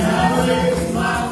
Yahweh,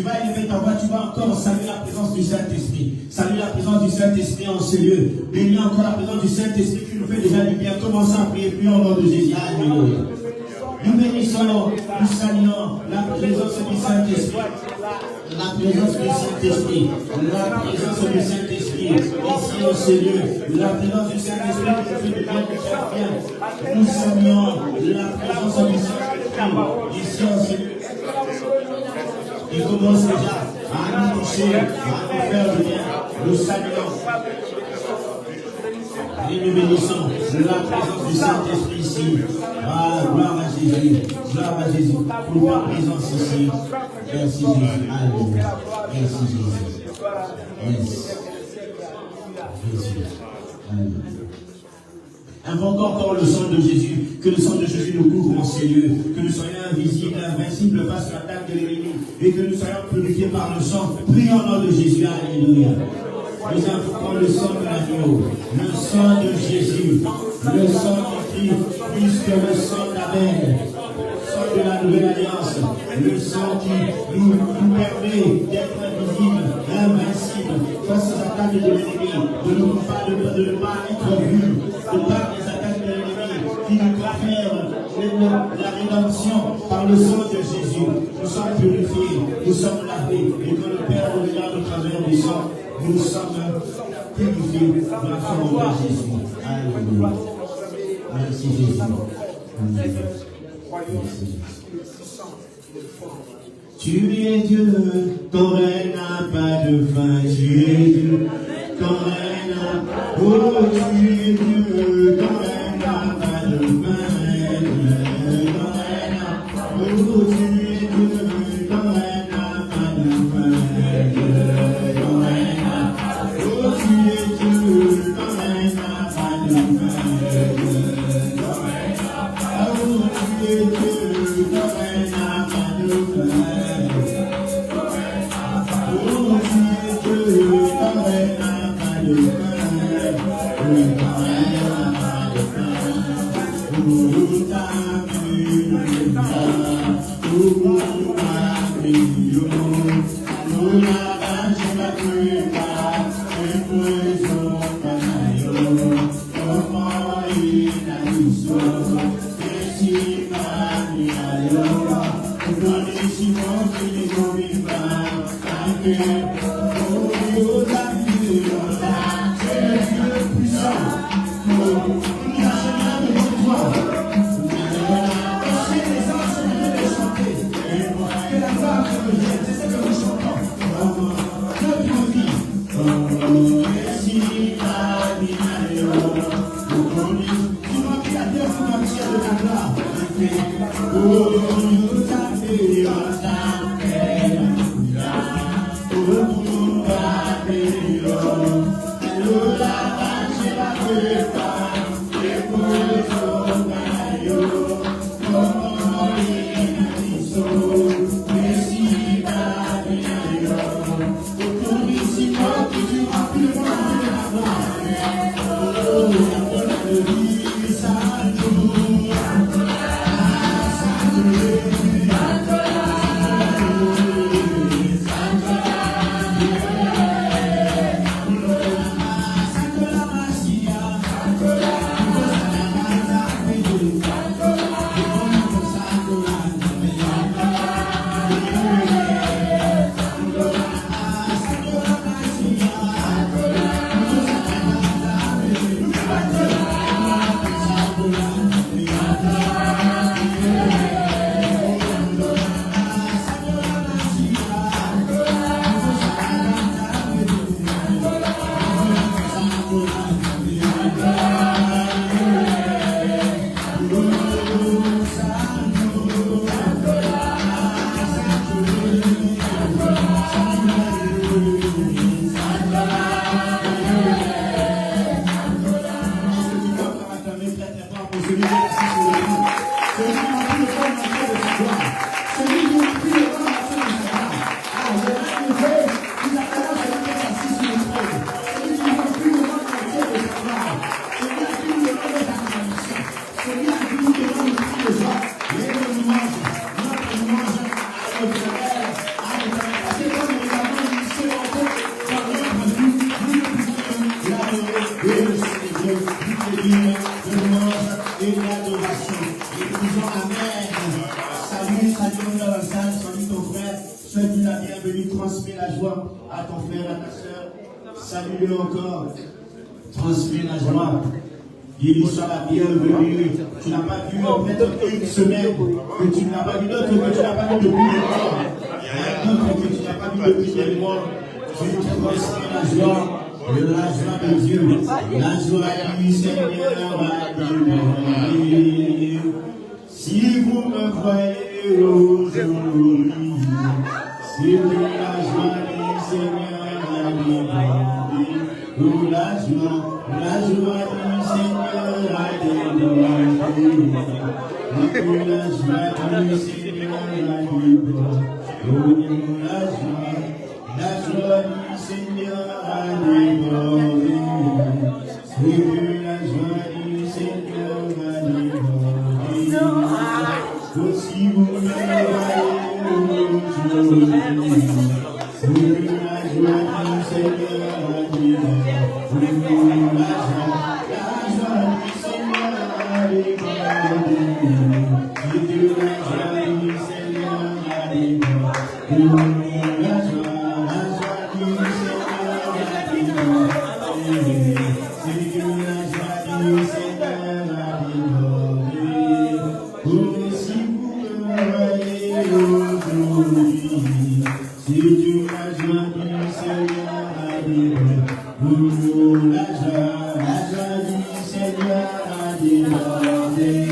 Tu vas élever ta voix, tu vas encore saluer la présence du Saint-Esprit. Saluer la présence du Saint-Esprit en ce lieu. Bénis encore la présence du Saint-Esprit qui nous fait déjà du bien. Commençons à prier, prions au nom de Jésus. Alléluia. Nous bénissons, nous saluons la présence du Saint-Esprit. La présence du Saint-Esprit. La présence du Saint-Esprit. Ici en ce lieu. La présence du Saint-Esprit qui nous fait du bien, du bien. Nous saluons la présence du Saint-Esprit. Ici en ce lieu. Il commence déjà à nous toucher, à nous faire du bien. Nous saluons et nous bénissons la présence du Saint-Esprit ici. Ah, gloire à Jésus. Gloire à Jésus. Pour ta présence ici. Merci Jésus. Alléluia. Merci Jésus. Merci. Jésus. Alléluia. Invoquons encore le sang de Jésus. Que le sang de Jésus nous couvre en ces lieux. Que nous soyons invisibles, invincibles face à l'attaque de l'ennemi. Et que nous soyons purifiés par le sang. Prions au nom de Jésus. Alléluia. Nous invoquons le sang de l'agneau, le sang de Jésus, le sang de Christ, plus que le sang d'Abel, le sang de la nouvelle alliance, le sang qui nous permet d'être invisibles, invincibles face aux attaques de l'ennemi, de ne pas être vus, de par les attaques de l'ennemi, qui nous confèrent la rédemption par le sang de Jésus. Nous sommes purifiés, nous sommes lavés, et que le Père nous regarde au travers du sang. Nous sommes purifiés dans la forme de Jésus. Alléluia. Merci Jésus. Merci. Tu es Dieu, ton règne n'a pas de fin. Tu es Dieu, ton règne n'a pas de fin. Oh, tu es Dieu, ton règne n'a pas de fin. Oh, tu es Dieu, ton règne n'a pas de fin. Il soit la bienvenue. Tu n'as pas vu peut-être une semaine, que tu n'as pas vu d'autres, que tu n'as pas vu depuis des mois. Il y a d'autres que tu n'as pas vu depuis des mois. Tu transmets la joie de Dieu, la joie du Seigneur va déborder. Si vous me voyez aujourd'hui, c'est que la joie du Seigneur va déborder. Oh, la joie du Seigneur va déborder. Oh, la joie du Seigneur va déborder. Oh, la joie du Seigneur va déborder. C'est que la joie du Seigneur va déborder. Oh, si vous me voyez aujourd'hui, c'est que la joie du Seigneur va déborder. Oh, la joie du Seigneur va déborder. C'est que la joie du Seigneur va déborder. Oh, la joie du Seigneur va déborder. C'est que la joie du Seigneur va déborder. Oh, si vous me voyez aujourd'hui, c'est que la joie du Seigneur va déborder. Oh, la joie du Seigneur va déborder.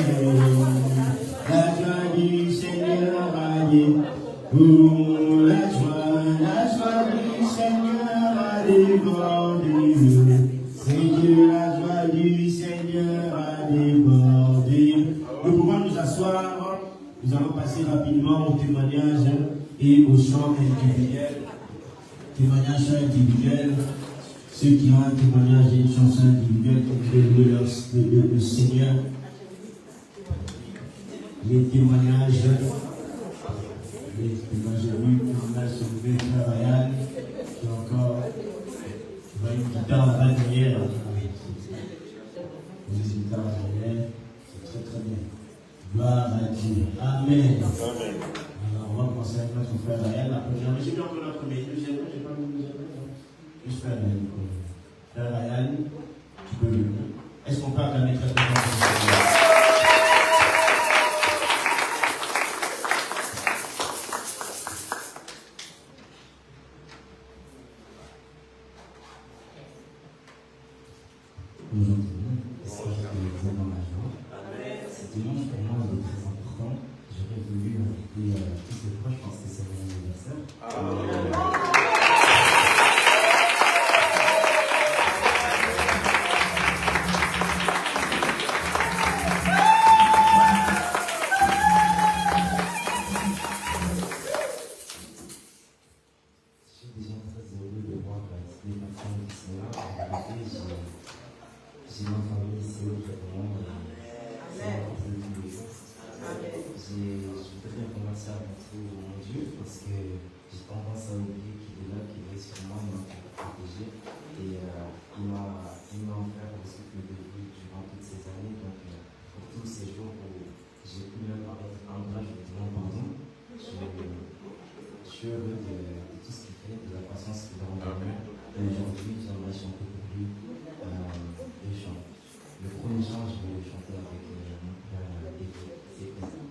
La joie du Seigneur va déborder. Oh, la joie du Seigneur va déborder. C'est que la joie du Seigneur va déborder. Nous pouvons nous asseoir. Nous allons passer rapidement au témoignage et au chant individuel. Témoignage individuel. Ceux qui ont un témoignage et une chanson individuelle qui veulent louer le Seigneur. Les témoignages. Les témoignages sur le frère Ryan, qui a encore une guitare à l'arrière. Une guitare à l'arrière, c'est très très bien. Gloire à Dieu. Amen. Alors on va commencer avec notre frère Ryan. La première, mais j'ai bien encore notre premier. J'ai pas mis le deuxième. Juste frère Ryan. Frère Ryan, tu peux venir. Est-ce qu'on peut acclamer très bien? Aujourd'hui, parce que je vous ai dans ma joie. Ce dimanche pour moi il est très important. J'aurais voulu inviter tous les proches, je pense que c'est mon anniversaire. Je suis déjà très heureux de voir les personnes qui sont là. J'ai ma famille ici autrement. Je voudrais remercier avant tout mon Dieu parce que j'ai tendance à oublier qu'il est là, qu'il est sur moi, il m'a protégé et il m'a offert le souffle de vie durant toutes ces années. Donc, pour tous ces jours où j'ai pu même être ingrat, je lui demande pardon. Je suis heureux de tout ce qu'il fait, de la patience qu'il a envers moi. Et aujourd'hui, j'aimerais chanter pour lui deux chants. Le premier chant, je vais le chanter avec mon frère David. C'est comme ça.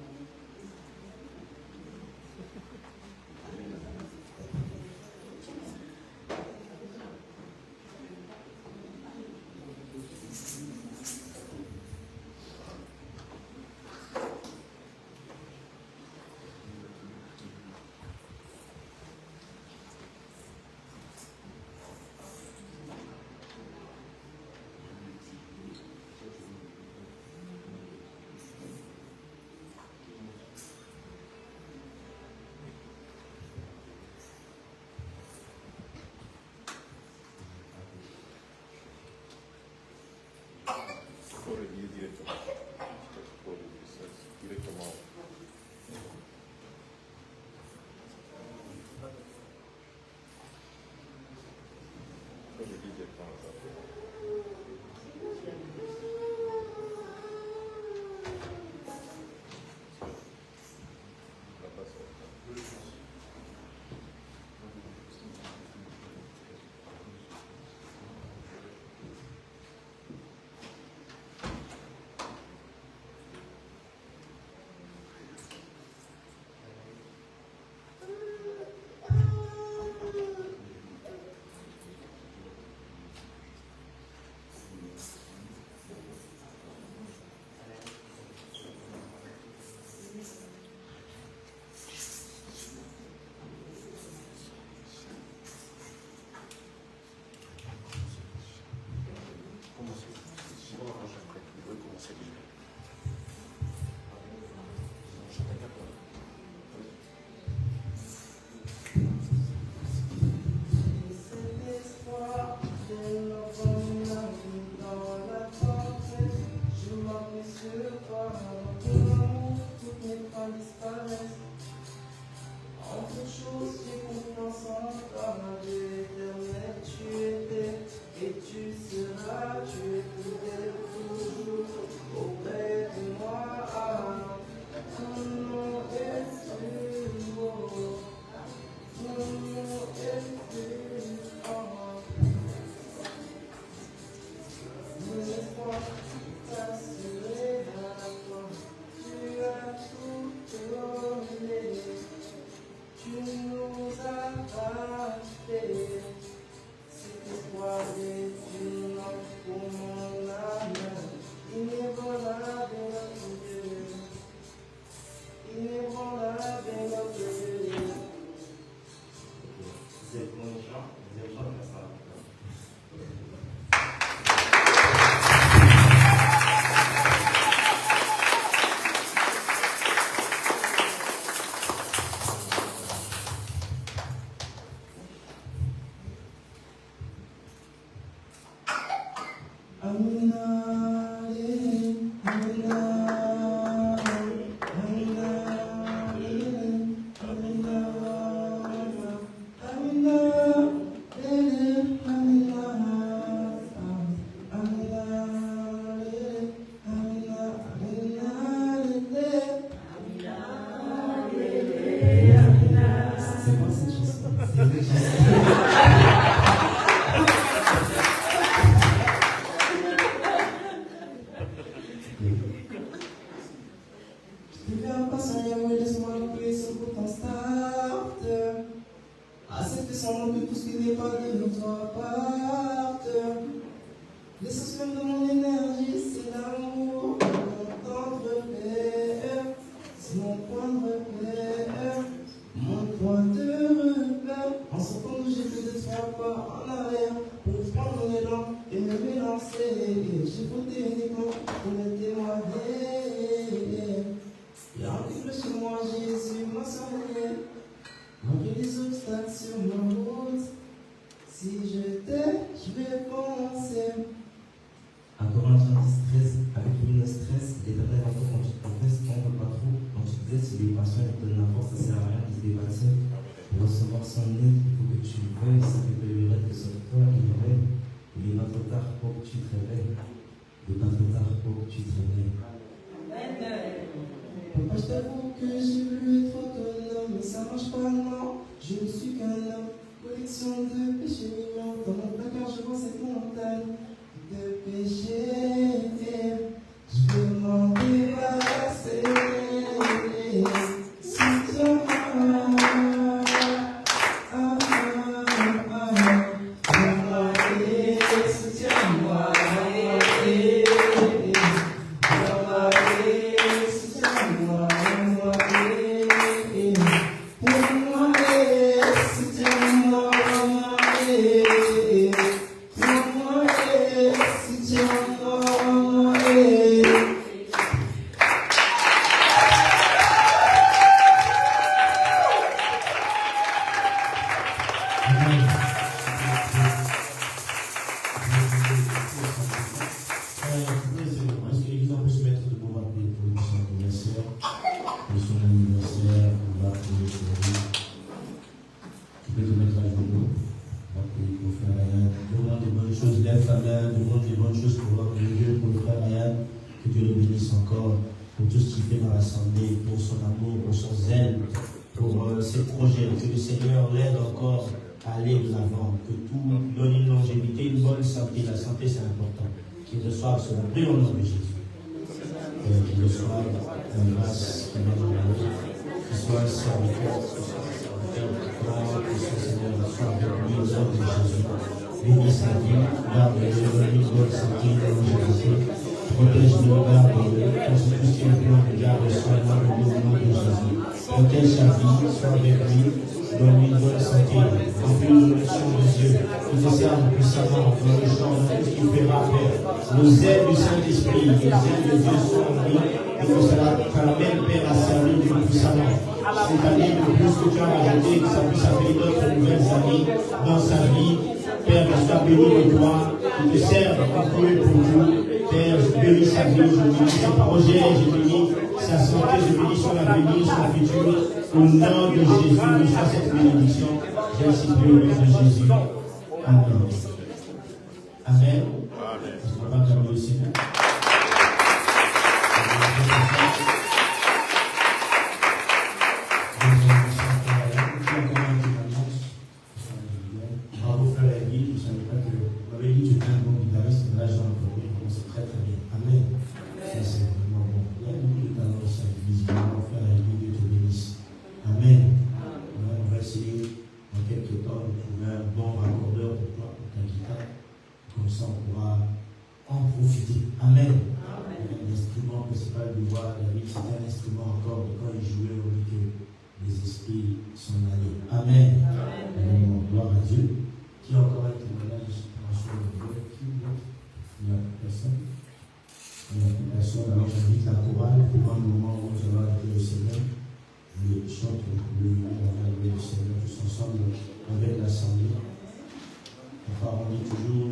On dit toujours,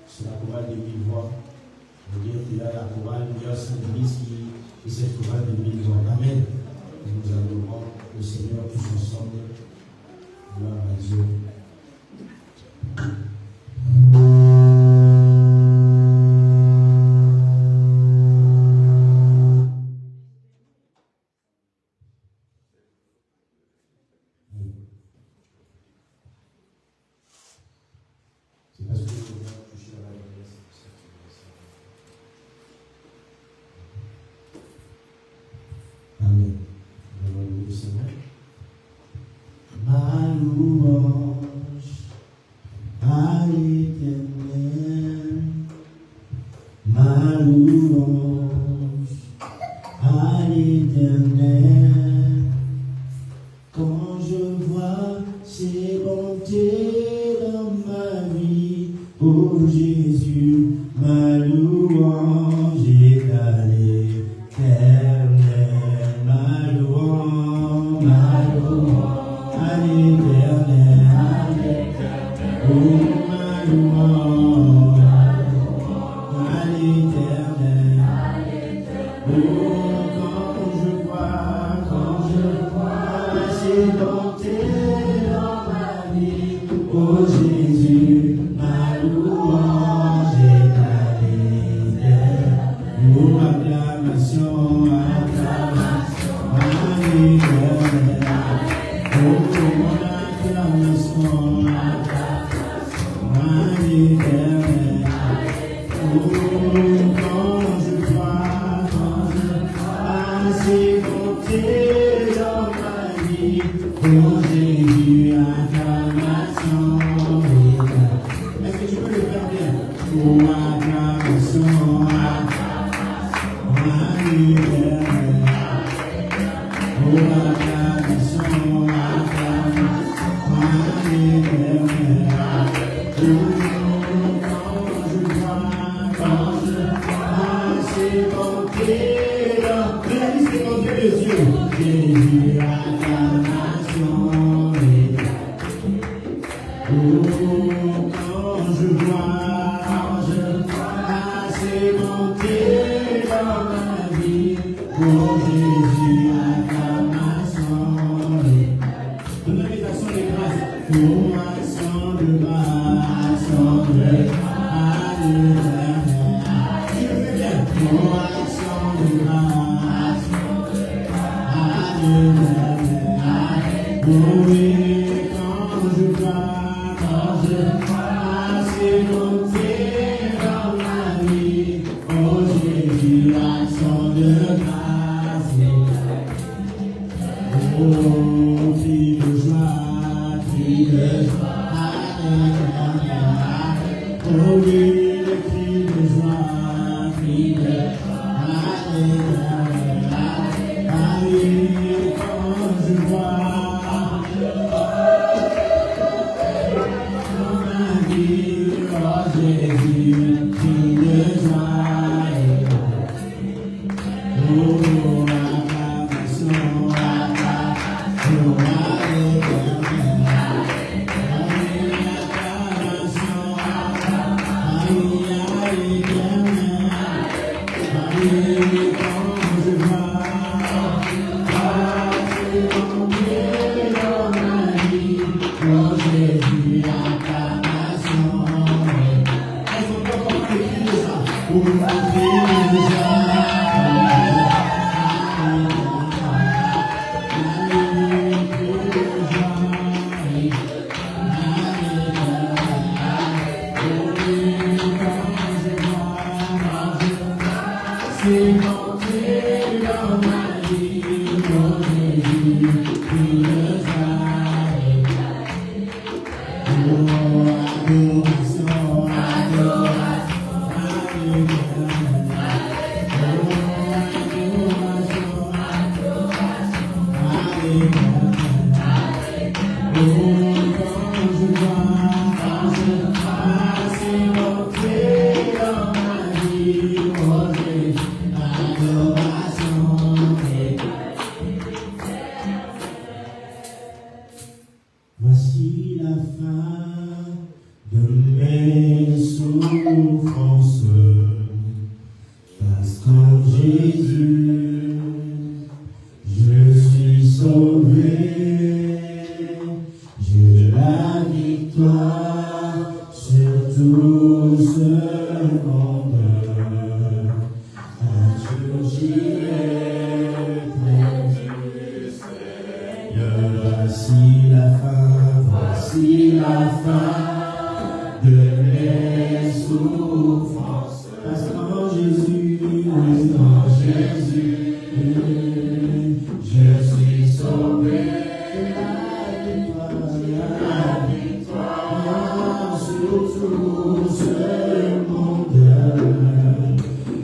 c'est la chorale de mille voix. On dit qu'il y a la chorale, il y a Saint-Denis qui cette chorale de l'Église. Amen. Et nous adorons le Seigneur tous ensemble. Gloire à Dieu. C'est parce que je dois toucher à la lumière, c'est pour ça que je Amen. Nous le Seigneur. Ma louange à l'Éternel, ma louange à l'Éternel. Quand je vois ses bontés dans ma vie, ô Jésus, ma louange est à l'Éternel. Ma louange à l'Éternel. Oh, ma louange à l'Éternel. Oh, quand je vois ses bontés dans ma vie, oh Jésus, ma louange est à l'Éternel. Oh, acclamation à l'Éternel. Oh, mon acclamation à l'Éternel. Oh, quand je vois ses bontés dans ma vie, oh Jésus, acclamation. Est-ce que tu peux le faire bien? Oh, acclamation à l'Éternel. Oh, acclamation à l'Éternel. Quand je vois ses bontés dans réalise les bontés de Dieu. Jésus, acclamation. Oh, quand je vois ses bontés dans ma vie, oh Jésus, acclamation. Donne les actions de grâce. Oh, action de grâce, action de grâce. Tu le fais bien. Oh, action de grâce. Oh oui, quand je vois ses bontés dans ma vie, oh Jésus, action de grâce. Oh, cri de joie, cri de joie, oh oui, le cri de joie, cri de joie, allez, quand je vois dans ma vie, oh Jésus, cri de joie, oh, acclamation, acclamation, Oh, ce monde. Un jour j'irai près du Seigneur. Voici la fin de mes souffrances. Parce qu'en Jésus, je suis sauvé. La victoire sur tout ce monde.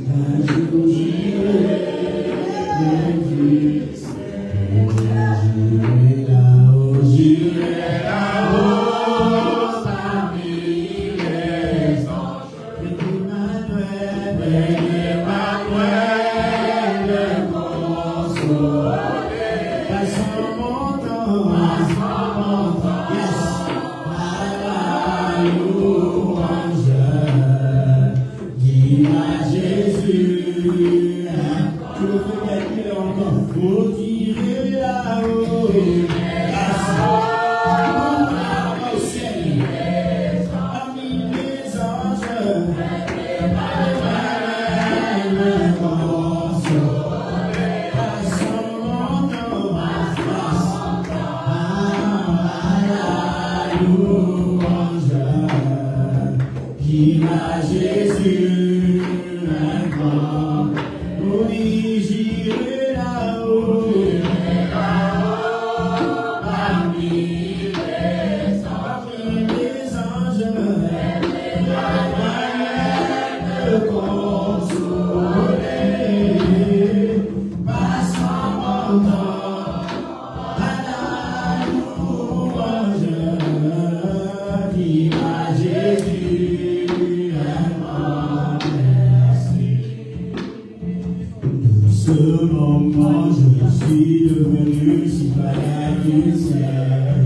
Un jour j'irai là-haut parmi les anges. Emmanuel, le consolé. Passons mon temps, yes, à la louange. Dis à Jésus, tu le fais calculer encore, pour tirer là-haut. Au ciel, parmi les anges, le consolé. Passons mon temps, à la louange. Dis à Jésus, encore, oui, j'irai là-haut. Parmi les anges, le consolé. Passons mon temps à la louange. Dis à Jésus, encore merci. De ce moment, je suis devenu citoyen du ciel.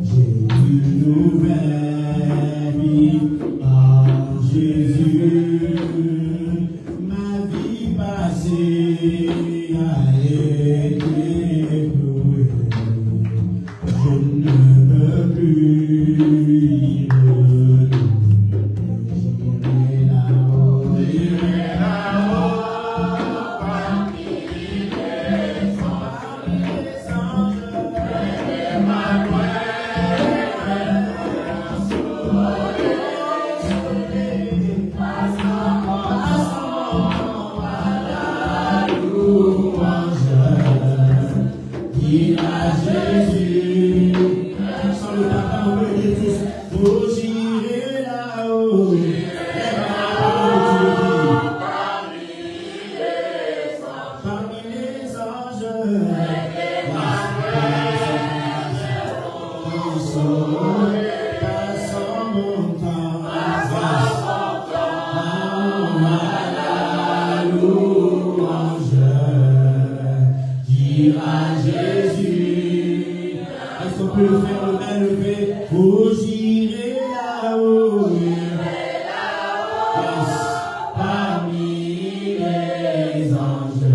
J'ai une nouvelle vie en Jésus. Ma vie passée a été éblouie. Je ne peux plus y revenir. J'irai là-haut, parmi les anges. Dis à Jésus, sans le papa, on peut dire tous, oh, j'irai là-haut. Parmi les anges, passons mon temps à la louange. Dis à Jésus, est-ce qu'on peut le faire le main levée? Oh, j'irai là-haut. Yes. Parmi les anges,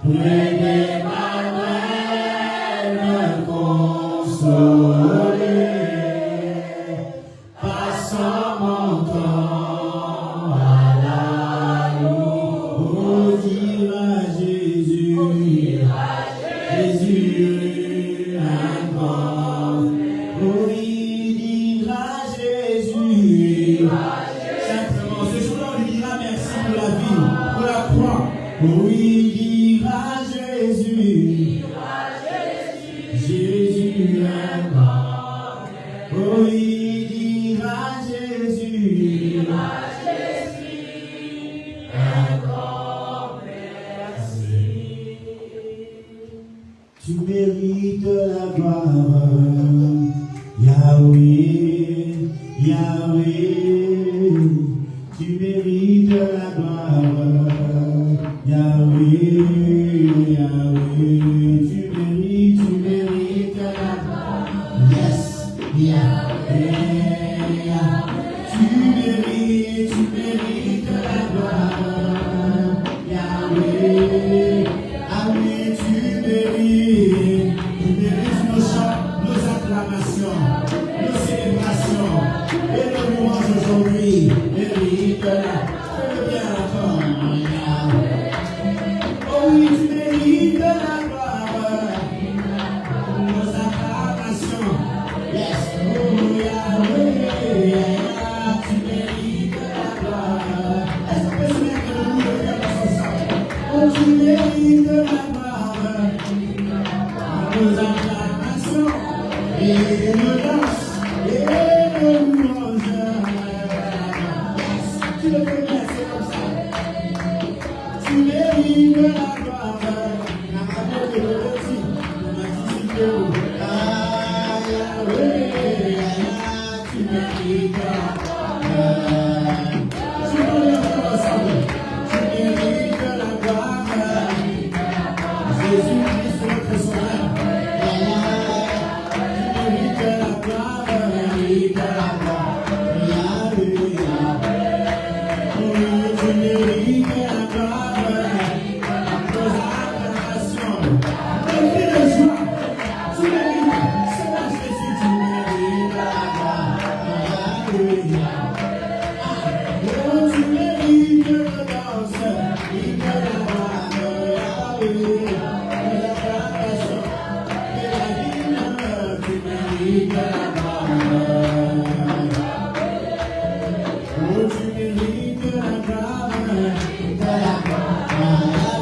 près d'Emmanuel, me consoler. Passons mon temps à la louange. Dire à Jésus, Jésus, encore. Oui, dire à Jésus. Simplement, ce jour-là, on lui dira merci pour la vie, pour la croix. Oui, dire à Jésus. Jésus, encore. Oui, dire à Jésus. Encore merci. Tu mérites la gloire, Yahweh, Yahweh. Tu le connais, c'est comme ça. Tu mérites la gloire. La maman de l'Église, on m'a dit que tu mérites la gloire. Tu mérites la gloire. Jésus-Christ, notre sauveur. Tu mérites la gloire. Mérites la gloire. Tu mérites la gloire. Nos acclamations. Nos cris de joie. Tu mérites. Seigneur Jésus, tu mérites la gloire. Alléluia. Oh, tu mérites le danse. Il me la gloire. Alléluia. Nos acclamations. Et la vie, tu mérites la gloire. Oh, tu mérites la gloire.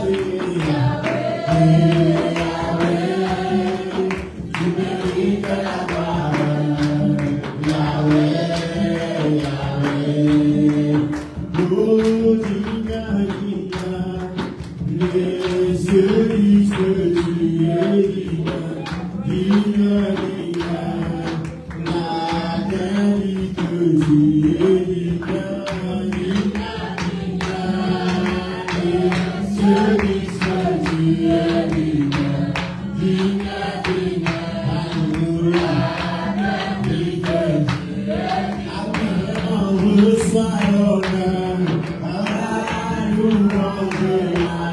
Alléluia. Tu mérites la gloire. Les yeux disent que tu es divin, divin, divin. La terre dit que tu es divin, divin, divin. Les yeux disent que tu es divin, divin, divin. Alléluia. Reçois l'honneur,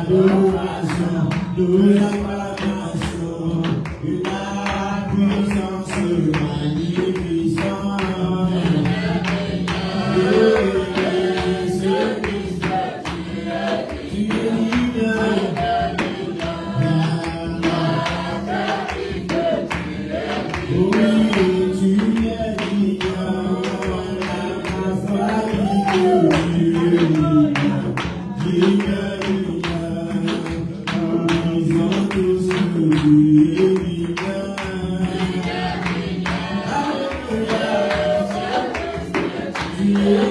l'adoration, l'acclamation, la puissance magnificente. Tu es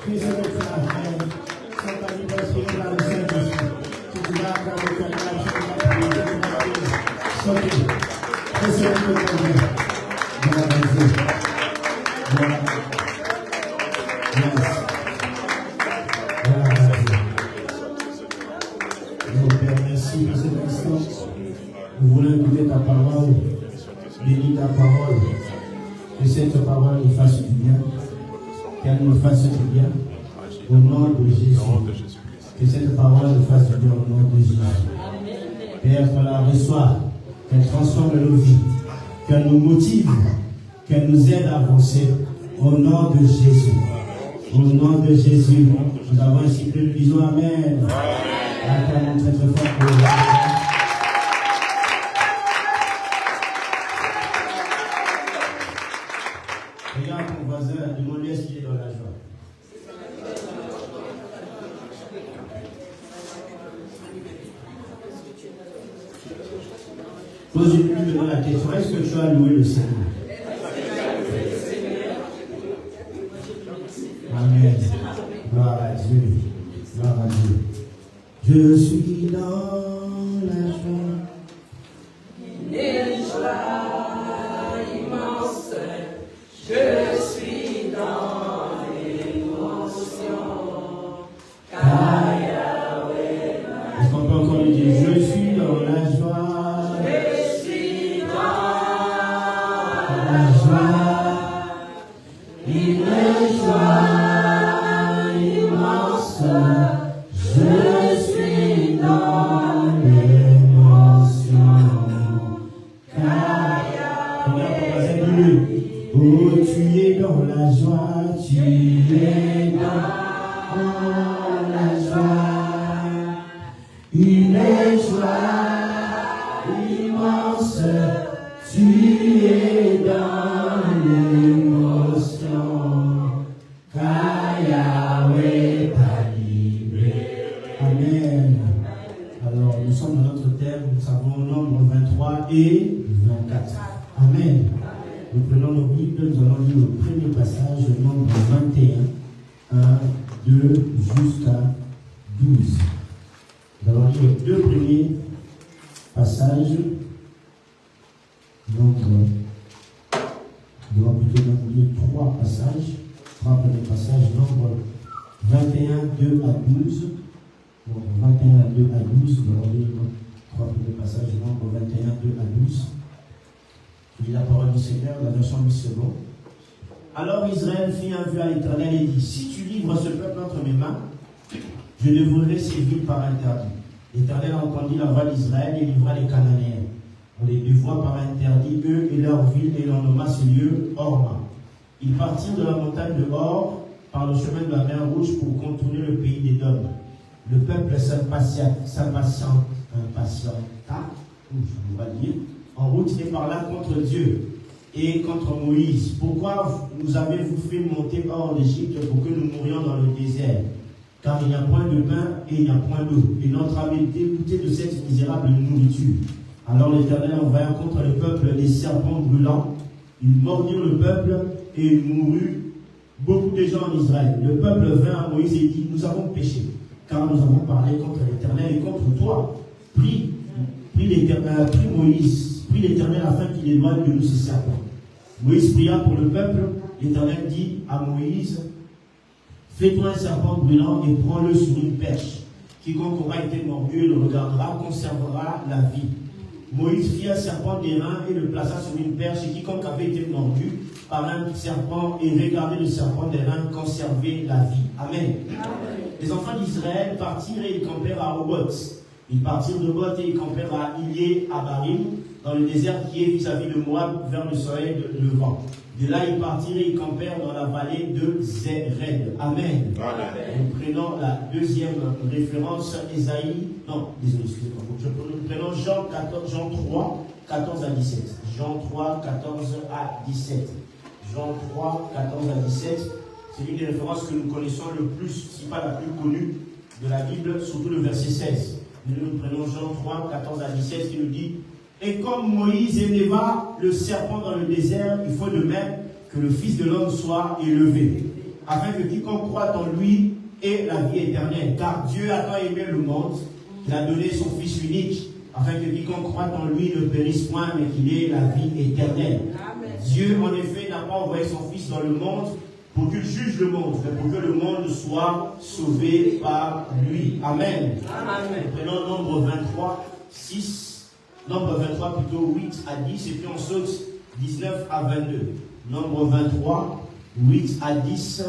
Fais ce que tu as fait. Sans ta liberté, dans le Saint-Esprit. Si tu vas dans le canal, tu vas prier. Sortez. Fais ce que tu as fait. Gloire à Dieu. Gloire à merci pour cet instant. Nous voulons écouter ta parole, bénis ta parole, que cette parole nous fasse du bien, qu'elle nous fasse du bien, au nom de Jésus. Que cette parole nous fasse du bien au nom de Jésus. Père, qu'on la reçoive, qu'elle transforme nos vies, qu'elle nous motive, qu'elle nous aide à avancer, au nom de Jésus. Au nom de Jésus, nous avons ainsi que nous disons Amen. Acclamons très très fort pour le regarde ton voisin, demande-lui est-ce qu'il est dans la joie. Pose-lui maintenant la question, est-ce que tu as loué le Seigneur? Amen. Gloire à Dieu. Gloire à Dieu. Je suis dans la joie. Une joie immense. Je suis dans l'émotion. Car Yahweh. Est-ce qu'on peut encore lui dire, je suis dans la joie. Je suis dans la joie. Une joie. Je suis dans l'émotion, car oh, tu es dans la joie, tu es dans la joie, une joie immense, tu es dans l'émotion, car Yahweh t'a libéré. Amen. Alors, nous sommes dans notre thème, nous savons nombre 23 et 24. Amen. Nous prenons nos Bibles, nous allons lire le premier passage, nombre 21, 1, 2, jusqu'à 12. Nous allons lire les deux premiers passages, nombre. Nous allons plutôt lire trois passages, trois premiers passages, nombre 21, 2 à 12. Donc 21, 2 à 12, nous allons lire trois premiers passages, nombre 21, 2 à 12. Il la parole du Seigneur, la version du second. Alors Israël fit un vœu à l'Éternel et dit, si tu livres ce peuple entre mes mains, je dévorerai ces villes par interdit. L'Éternel entendit la voix d'Israël et livra les Cananéens. On les dévoie par interdit, eux et leurs villes, et l'on nomma ce lieu Horma. Ils partirent de la montagne de Hor par le chemin de la mer Rouge pour contourner le pays d'Édom. Le peuple s'impatienta, je vais dire, en route et par là contre Dieu et contre Moïse. Pourquoi nous avez-vous fait monter hors d'Égypte pour que nous mourions dans le désert? Car il n'y a point de pain et il n'y a point d'eau. Et notre âme est dégoûtée de cette misérable nourriture. Alors l'Éternel envoya contre le peuple des serpents brûlants. Ils mordirent le peuple et il mourut beaucoup de gens en Israël. Le peuple vint à Moïse et dit, nous avons péché, car nous avons parlé contre l'Éternel et contre toi. Prie l'Éternel afin qu'il éloigne de nous ces serpents. Moïse pria pour le peuple. L'Éternel dit à Moïse, fais-toi un serpent brûlant et prends-le sur une perche. Quiconque aura été mordu et le regardera conservera la vie. Moïse fit un serpent d'airain et le plaça sur une perche, et quiconque avait été mordu par un serpent et regardait le serpent d'airain conservait la vie. Amen. Amen. Les enfants d'Israël partirent et ils campèrent à Oboth. Ils partirent de Oboth et ils campèrent à Ilié Abarim, dans le désert qui est vis-à-vis de Moab, vers le soleil levant. De là, ils partirent et ils campèrent dans la vallée de Zéred. Amen. Amen. Nous prenons la deuxième référence, nous prenons Jean 3, 14 à 17. Jean 3, 14 à 17. Jean 3, 14 à 17. C'est une des références que nous connaissons le plus, si pas la plus connue de la Bible, surtout le verset 16. Nous prenons Jean 3, 14 à 17 qui nous dit: et comme Moïse éleva le serpent dans le désert, il faut de même que le Fils de l'homme soit élevé, afin que quiconque croit en lui ait la vie éternelle. Car Dieu a tant aimé le monde qu'il a donné son Fils unique, afin que quiconque croit en lui ne périsse point, mais qu'il ait la vie éternelle. Amen. Dieu, en effet, n'a pas envoyé son Fils dans le monde pour qu'il juge le monde, mais pour que le monde soit sauvé par lui. Amen. Amen. Prenons Nombre 23, 6, Nombre 23 plutôt 8 à 10, et puis on saute 19 à 22. Nombre 23, 8 à 10,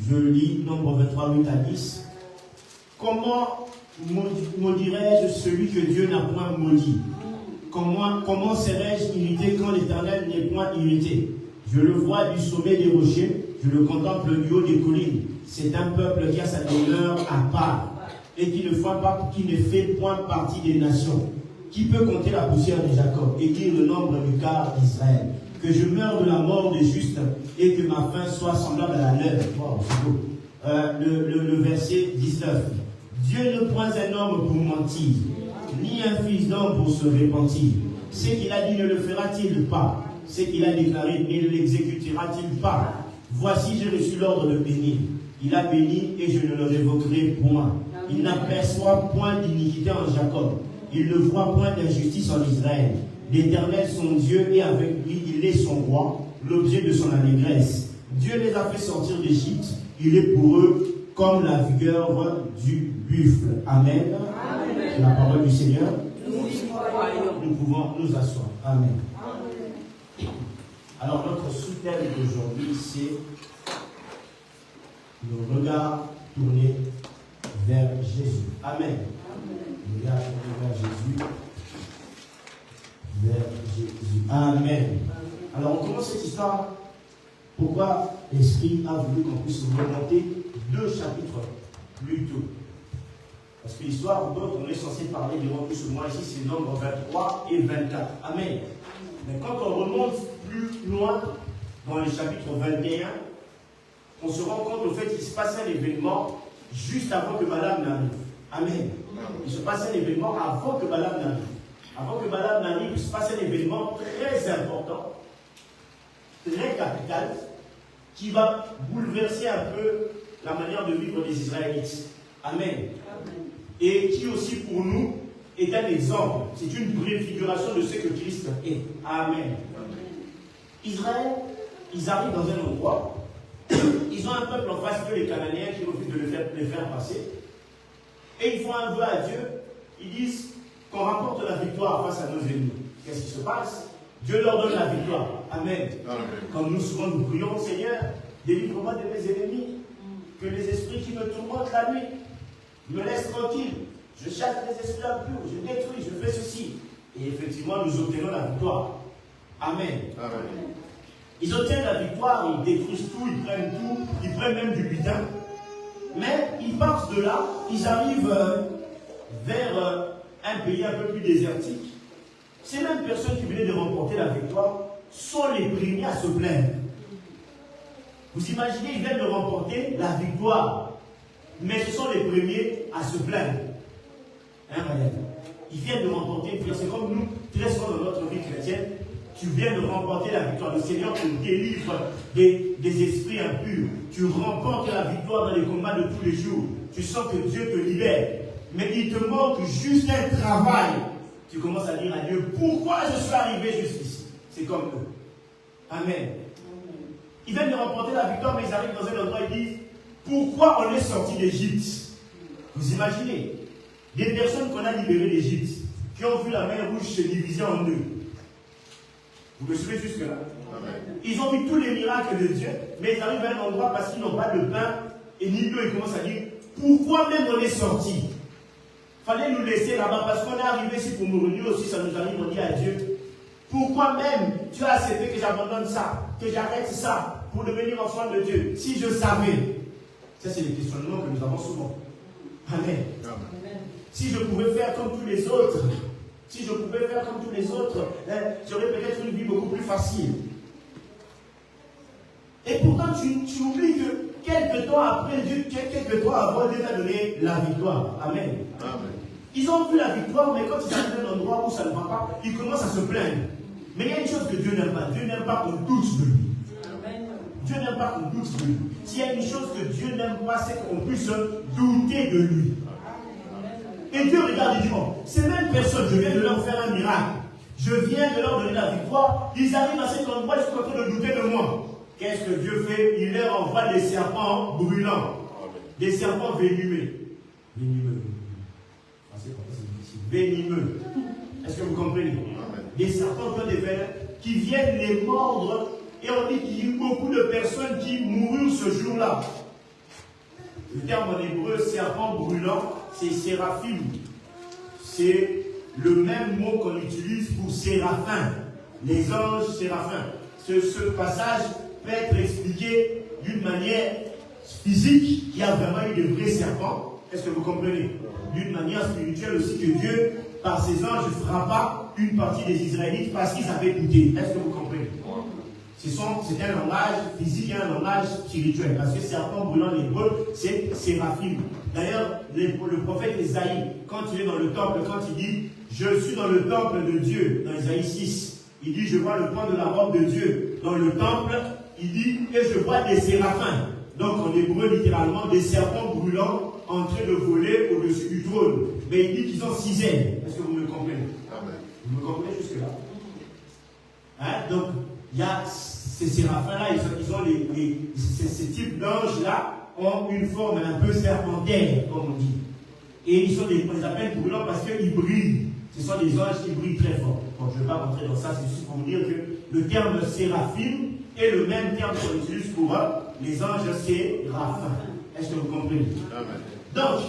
je lis Nombre 23, 8 à 10. Comment maudirais-je celui que Dieu n'a point maudit? Comment serais-je irrité quand l'Éternel n'est point irrité? Je le vois du sommet des rochers, je le contemple du haut des collines. C'est un peuple qui a sa demeure à part et qui ne fait point partie des nations. Qui peut compter la poussière de Jacob et dire le nombre du quart d'Israël? Que je meure de la mort des justes et que ma fin soit semblable à la leur. Wow, c'est beau. Le verset 19. Dieu n'est point un homme pour mentir, ni un fils d'homme pour se repentir. Ce qu'il a dit ne le fera-t-il pas? Ce qu'il a déclaré ne l'exécutera-t-il pas? Voici, j'ai reçu l'ordre de bénir. Il a béni et je ne le révoquerai point. Il n'aperçoit point d'iniquité en Jacob. Il ne voit point d'injustice en Israël. L'Éternel son Dieu et avec lui il est son roi, l'objet de son allégresse. Dieu les a fait sortir d'Égypte. Il est pour eux comme la vigueur du buffle. Amen. Amen. La parole du Seigneur. Nous pouvons nous asseoir. Amen. Alors notre sous-thème d'aujourd'hui, c'est le regard tourné vers Jésus. Amen. Le regard tourné vers Jésus. Vers Jésus. Amen. Alors on commence cette histoire. Pourquoi l'Esprit a voulu qu'on puisse remonter 2 chapitres plus tôt? Parce que l'histoire dont on est censé parler durant tout ce mois ici, c'est Nombre 23 et 24. Amen. Mais quand on remonte plus loin, dans le chapitre 21, on se rend compte au fait qu'il se passe un événement juste avant que Balaam n'arrive. Amen. Il se passe un événement avant que Balaam n'arrive. Avant que Balaam n'arrive, il se passe un événement très important, très capital, qui va bouleverser un peu la manière de vivre des Israélites. Amen. Et qui aussi pour nous est un exemple. C'est une préfiguration de ce que Christ est. Amen. Israël, ils arrivent dans un endroit, ils ont un peuple en face d'eux, les Cananéens, qui refusent de les faire passer. Et ils font un vœu à Dieu. Ils disent qu'on rapporte la victoire face à nos ennemis. Qu'est-ce qui se passe? Dieu leur donne la victoire. Amen. Amen. Comme nous souvent nous prions, Seigneur, délivre-moi de mes ennemis, que les esprits qui me tourmentent la nuit me laissent tranquille. Je chasse les esprits impurs, je détruis, je fais ceci. Et effectivement, nous obtenons la victoire. Amen. Amen. Ils obtiennent la victoire, ils détruisent tout, ils prennent même du butin. Mais ils partent de là, ils arrivent vers un pays un peu plus désertique. Ces mêmes personnes qui venaient de remporter la victoire sont les premiers à se plaindre. Vous imaginez, ils viennent de remporter la victoire, mais ce sont les premiers à se plaindre. Hein, madame? Ils viennent de remporter une victoire. C'est comme nous, très souvent dans notre vie chrétienne, tu viens de remporter la victoire. Le Seigneur te délivre des esprits impurs. Tu remportes la victoire dans les combats de tous les jours. Tu sens que Dieu te libère. Mais il te manque juste un travail. Tu commences à dire à Dieu, pourquoi je suis arrivé jusqu'ici? C'est comme eux. Amen. Ils viennent de remporter la victoire, mais ils arrivent dans un endroit et disent, pourquoi on est sorti d'Égypte? Vous imaginez? Des personnes qu'on a libérées d'Égypte, qui ont vu la mer rouge se diviser en deux. Vous me suivez jusque-là? Ils ont vu tous les miracles de Dieu, mais ils arrivent à un endroit parce qu'ils n'ont pas de pain et ni d'eau. Ils commencent à dire, pourquoi même on est sorti? Fallait nous laisser là-bas parce qu'on est arrivé ici pour mourir aussi, ça nous arrive, on dit à Dieu, pourquoi même tu as accepté que j'abandonne ça, que j'arrête ça pour devenir enfant de Dieu? Si je savais, ça c'est les questionnements que nous avons souvent. Amen. Amen. Si je pouvais faire comme tous les autres, j'aurais peut-être une vie beaucoup plus facile. Et pourtant, tu oublies que quelques temps après, quelques temps avant, Dieu t'a donné la victoire. Amen. Amen. Ils ont vu la victoire, mais quand ils arrivent dans un endroit où ça ne va pas, ils commencent à se plaindre. Mais il y a une chose que Dieu n'aime pas. Dieu n'aime pas qu'on doute de lui. Amen. Dieu n'aime pas qu'on doute de lui. S'il y a une chose que Dieu n'aime pas, c'est qu'on puisse douter de lui. Et Dieu regarde et dit, bon, ces mêmes personnes, je viens de leur faire un miracle. Je viens de leur donner la victoire. Ils arrivent à cet endroit, ils sont en train de douter de moi. Qu'est-ce que Dieu fait? Il leur envoie des serpents brûlants. Des serpents venimeux. Venimeux. Est-ce que vous comprenez? Des serpents qui ont des veines, qui viennent les mordre. Et on dit qu'il y a eu beaucoup de personnes qui moururent ce jour-là. Le terme en hébreu, serpent brûlant, c'est séraphim. C'est le même mot qu'on utilise pour séraphin. Les anges séraphins. Ce passage peut être expliqué d'une manière physique, qui a vraiment eu de vrais serpents. Est-ce que vous comprenez? D'une manière spirituelle aussi, que Dieu, par ses anges, frappa une partie des Israélites parce qu'ils avaient douté. Est-ce que vous comprenez? C'est un langage physique et un langage spirituel. Parce que serpent brûlant l'hébreu, c'est séraphim. D'ailleurs, le prophète Isaïe, quand il est dans le temple, quand il dit « Je suis dans le temple de Dieu », dans Isaïe 6, il dit « Je vois le pan de la robe de Dieu ». Dans le temple, il dit « Et je vois des séraphins ». Donc en hébreu, littéralement, des serpents brûlants en train de voler au-dessus du trône. Mais il dit qu'ils ont 6 ailes. Est-ce que vous me comprenez? Amen. Vous me comprenez jusque-là? Hein? Donc, il y a ces séraphins-là, ils ont ces types d'anges-là ont une forme un peu serpentaire, comme on dit. Et on les appelle brûlants parce qu'ils brillent. Ce sont des anges qui brillent très fort. Bon, je ne vais pas rentrer dans ça, c'est juste pour vous dire que le terme séraphim est le même terme qu'on utilise pour les anges séraphins. Est-ce que vous comprenez? Amen. Donc,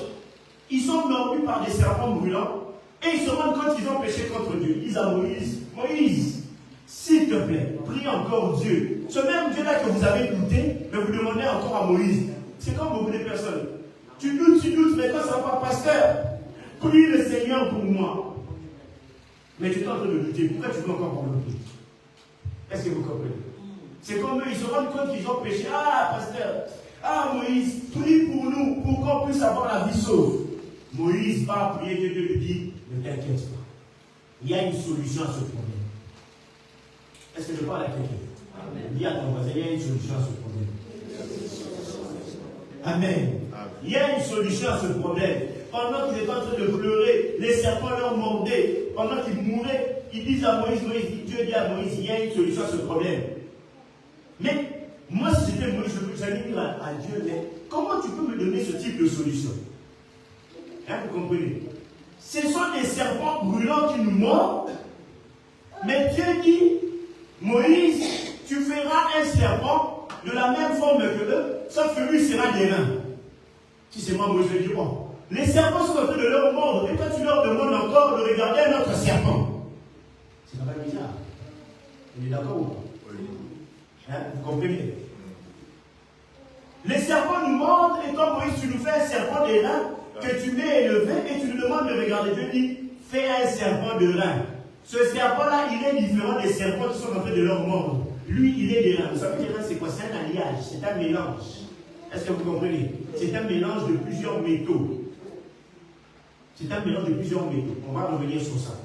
ils sont mordus par des serpents brûlants et ils se rendent compte qu'ils ont péché contre Dieu. Ils disent à Moïse, Moïse, s'il te plaît, prie encore Dieu. Ce même Dieu-là que vous avez douté, mais vous demandez encore à Moïse. C'est comme beaucoup de personnes. Tu doutes, mais quand ça va, pasteur, prie le Seigneur pour moi. Mais tu es en train de douter. Pourquoi tu veux encore pour le doute? Est-ce que vous comprenez? C'est comme eux, ils se rendent compte qu'ils ont péché. Ah, pasteur, ah, Moïse, prie pour nous, pour qu'on puisse avoir la vie sauve. Moïse va prier, Dieu lui dit, ne t'inquiète pas. Il y a une solution à ce problème. Est-ce que je parle à quelqu'un? Dis à ton voisin, il y a une solution à ce problème. Amen. Il y a une solution à ce problème. Pendant qu'ils étaient en train de pleurer, les serpents leur mordaient. Pendant qu'ils mouraient, ils disent à Moïse, Dieu dit à Moïse, il y a une solution à ce problème. Mais, moi si j'étais Moïse, j'allais dire à Dieu, mais comment tu peux me donner ce type de solution? Hein, vous comprenez? Ce sont des serpents brûlants qui nous mordent. Mais Dieu dit, Moïse, tu feras un serpent de la même forme que eux, sauf que lui sera des reins. Si c'est moi, Moïse, je dis, bon, les serpents sont en train de leur mordre, et toi tu leur demandes encore de regarder un autre serpent. C'est quand même bizarre. On est d'accord ou pas? Hein, vous comprenez? Les serpents nous mordent, et toi, Moïse, tu nous fais un serpent des reins que tu mets élevé, et tu nous demandes de regarder. Dieu dit, fais un serpent de reins. Ce serpent-là, il est différent des serpents qui sont en train de leur mordre. Lui, il est des reins. Vous savez, des reins, c'est quoi? C'est un alliage, c'est un mélange. Est-ce que vous comprenez? C'est un mélange de plusieurs métaux. C'est un mélange de plusieurs métaux. On va revenir sur ça.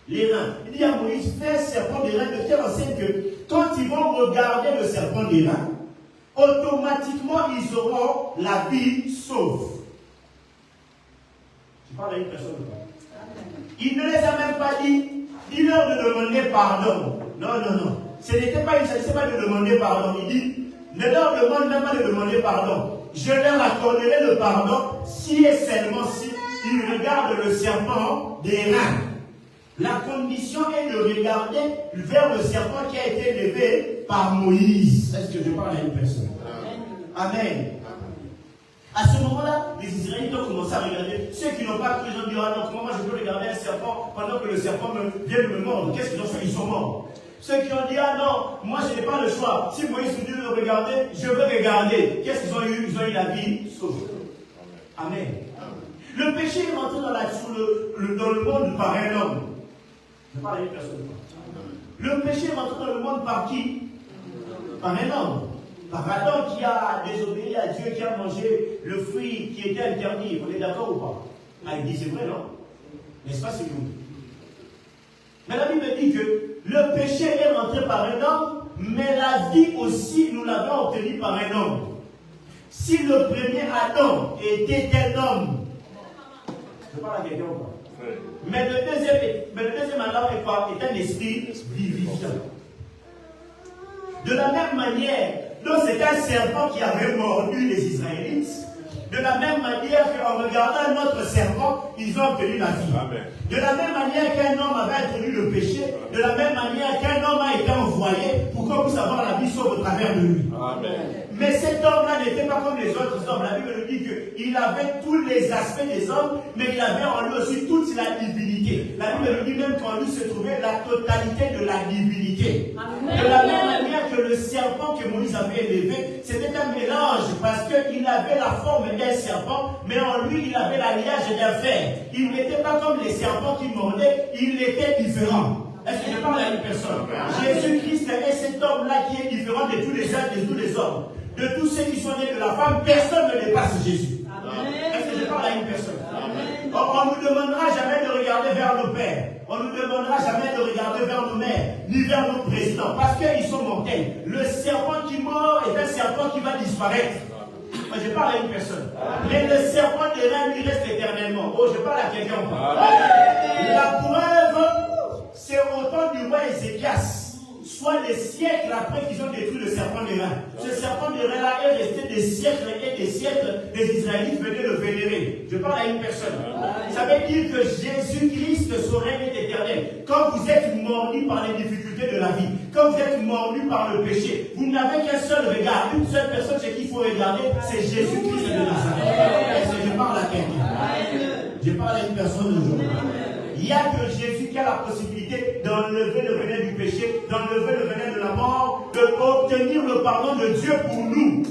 Les reins. Il dit à Moïse, fais un serpent des reins de telle enseigne que quand ils vont regarder le serpent des reins, automatiquement, ils auront la vie sauve. Je parle à une personne ou pas? Il ne les a même pas dit. Dis-leur de demander pardon. Non. Ce n'était pas, il ne s'agissait pas de demander pardon. Il dit, ne leur demande même pas de demander pardon. Je leur accorderai le pardon si et seulement si ils regardent le serpent des reins. La condition est de regarder vers le serpent qui a été élevé par Moïse. Est-ce que je parle à une personne? Amen. À ce moment-là, les Israélites ont commencé à regarder. Ceux qui n'ont pas cru, ils ont dit, ah non, comment moi je peux regarder un serpent pendant que le serpent vient de me mordre? Qu'est-ce qu'ils ont fait? Ils sont morts. Ceux qui ont dit, ah non, moi je n'ai pas le choix. Si Moïse nous dit de regarder, je veux regarder. Qu'est-ce qu'ils ont eu? Ils ont eu la vie sauve. Amen. Le péché est rentré dans le monde par un homme. Je parle à une personne. Le péché est rentré dans le monde par qui? Par un homme. Par Adam qui a désobéi à Dieu, qui a mangé le fruit qui était interdit. On est d'accord ou pas? Ah, il dit c'est vrai, non? N'est-ce pas, c'est nous? Mais la Bible dit que le péché est rentré par un homme, mais la vie aussi, nous l'avons obtenue par un homme. Si le premier Adam était un homme, je parle à quelqu'un ou pas? Mais le deuxième Adam est quoi? Est un esprit vivifiant. De la même manière, donc c'est un serpent qui avait mordu les Israélites. De la même manière qu'en regardant un autre serpent, ils ont obtenu la vie. Amen. De la même manière qu'un homme avait introduit le péché, de la même manière qu'un homme a été envoyé pour qu'on puisse avoir la vie sauve au travers de lui. Amen. Mais cet homme-là n'était pas comme les autres hommes. La Bible nous dit qu'il avait tous les aspects des hommes, mais il avait en lui aussi toute la divinité. La Bible nous dit même qu'en lui se trouvait la totalité de la divinité. Amen. De la même manière que le serpent que Moïse avait élevé, c'était un mélange parce qu'il avait la forme d'un serpent, mais en lui il avait l'alliage d'un fer. Il n'était pas comme les serpents qui mordaient, il était différent. Est-ce que je parle à une personne? Jésus-Christ est cet homme-là qui est différent de tous les êtres, de tous les hommes. De tous ceux qui sont nés de la femme, personne ne dépasse Jésus. Est-ce que je parle à une personne? On ne nous demandera jamais de regarder vers nos pères. On ne nous demandera jamais de regarder vers nos mères, ni vers nos présidents, parce qu'ils sont mortels. Le serpent qui mord est un serpent qui va disparaître. Moi, je parle à une personne. Mais le serpent des reins, lui reste éternellement. Oh, je parle à quelqu'un. La preuve, c'est au temps du roi Ézéchias. Soit des siècles après qu'ils ont détruit le serpent des reins. Ce serpent des reins-là est resté des siècles et des siècles. Les Israélites venaient le vénérer. Je parle à une personne. Ça veut dire que Jésus-Christ, son règne est éternel. Quand vous êtes mordu par les difficultés de la vie, quand vous êtes mordu par le péché, vous n'avez qu'un seul regard, une seule personne chez qui il faut regarder, c'est Jésus-Christ de Nazareth. Est-ce que je parle à quelqu'un? Je parle à une personne aujourd'hui. Il n'y a que Jésus qui a la possibilité d'enlever le venin du péché, d'enlever le venin de la mort, d'obtenir le pardon de Dieu pour nous.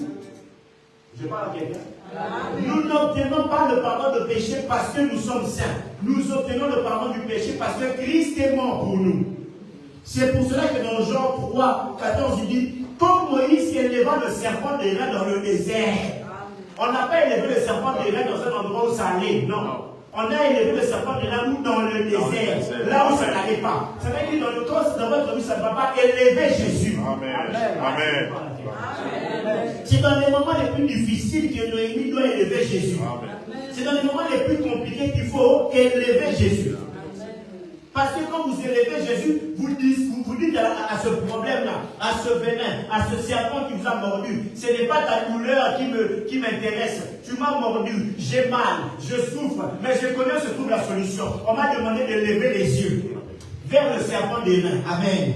Je parle à quelqu'un. Nous n'obtenons pas le pardon de péché parce que nous sommes saints. Nous obtenons le pardon du péché parce que Christ est mort pour nous. C'est pour cela que dans Jean 3, 14, il dit, comme Moïse éleva le serpent des reins dans le désert. On n'a pas élevé le serpent des reins dans un endroit où ça allait, non. On a élevé le serpent de là où dans le désert, là où ça n'allait pas. Ça veut dire dans votre vie, ça ne va pas élever Jésus. Amen. Amen. C'est dans les moments les plus difficiles que Noémie doit élever Jésus. C'est dans les moments les plus compliqués qu'il faut élever Jésus. Parce que quand vous élevez Jésus, vous dites à ce problème-là, à ce venin, à ce serpent qui vous a mordu, ce n'est pas ta douleur qui m'intéresse. Tu m'as mordu, j'ai mal, je souffre, mais je connais se trouve la solution. On m'a demandé de lever les yeux vers le serpent des reins. Amen.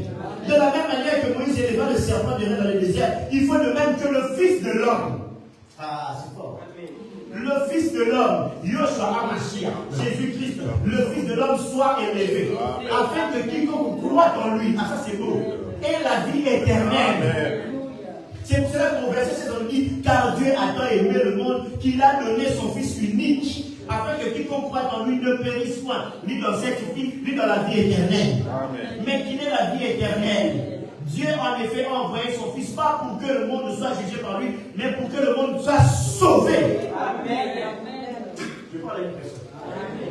De la même manière que Moïse éleva le serpent des reins dans le désert, il faut de même que le Fils de l'homme. Ah, c'est fort. Le Fils de l'homme, Yoshua HaMashiach, Jésus-Christ, le Fils de l'homme soit élevé, afin que quiconque croit en lui, ah ça c'est beau, ait la vie éternelle. C'est pour cela qu'au verset 16 on dit, car Dieu a tant aimé le monde qu'il a donné son Fils unique, afin que quiconque croit en lui ne périsse point, ni dans cette vie, ni dans la vie éternelle. Amen. Mais qu'il ait la vie éternelle. Dieu en effet a envoyé son Fils, pas pour que le monde soit jugé par lui, mais pour que le monde soit sauvé. Amen. Je parle à une personne.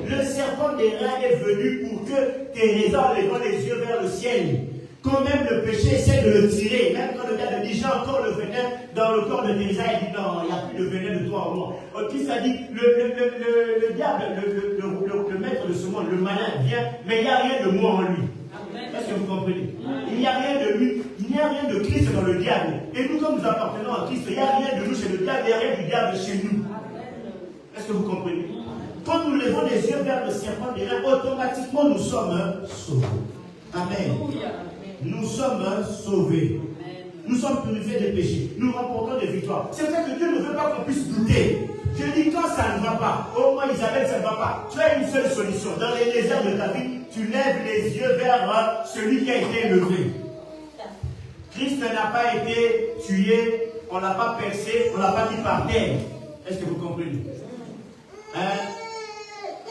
Le serpent des reins est venu pour que Teresa lève les yeux vers le ciel. Quand même le péché essaie de le tirer, même quand le diable dit j'ai encore le venin dans le corps de Teresa, il dit non, il n'y a plus de venin de toi en moi. Christ a dit le diable, le maître de ce monde, le malin vient, mais il n'y a rien de moi en lui. Est-ce que vous comprenez? Il n'y a rien de lui, il n'y a rien de Christ dans le diable. Et nous, comme nous appartenons à Christ, il n'y a rien de nous chez le diable, il n'y a rien du diable chez nous. Est-ce que vous comprenez? Quand nous levons les yeux vers le serpent des reins, automatiquement nous sommes sauvés. Amen. Nous sommes sauvés. Nous sommes purifiés des péchés. Nous remportons des victoires. C'est vrai que Dieu ne veut pas qu'on puisse douter. Je dis quand ça ne va pas, au moins Isabelle, ça ne va pas. Tu as une seule solution. Dans les déserts de ta vie, tu lèves les yeux vers celui qui a été élevé. Christ n'a pas été tué, on ne l'a pas percé, on ne l'a pas mis par terre. Est-ce que vous comprenez?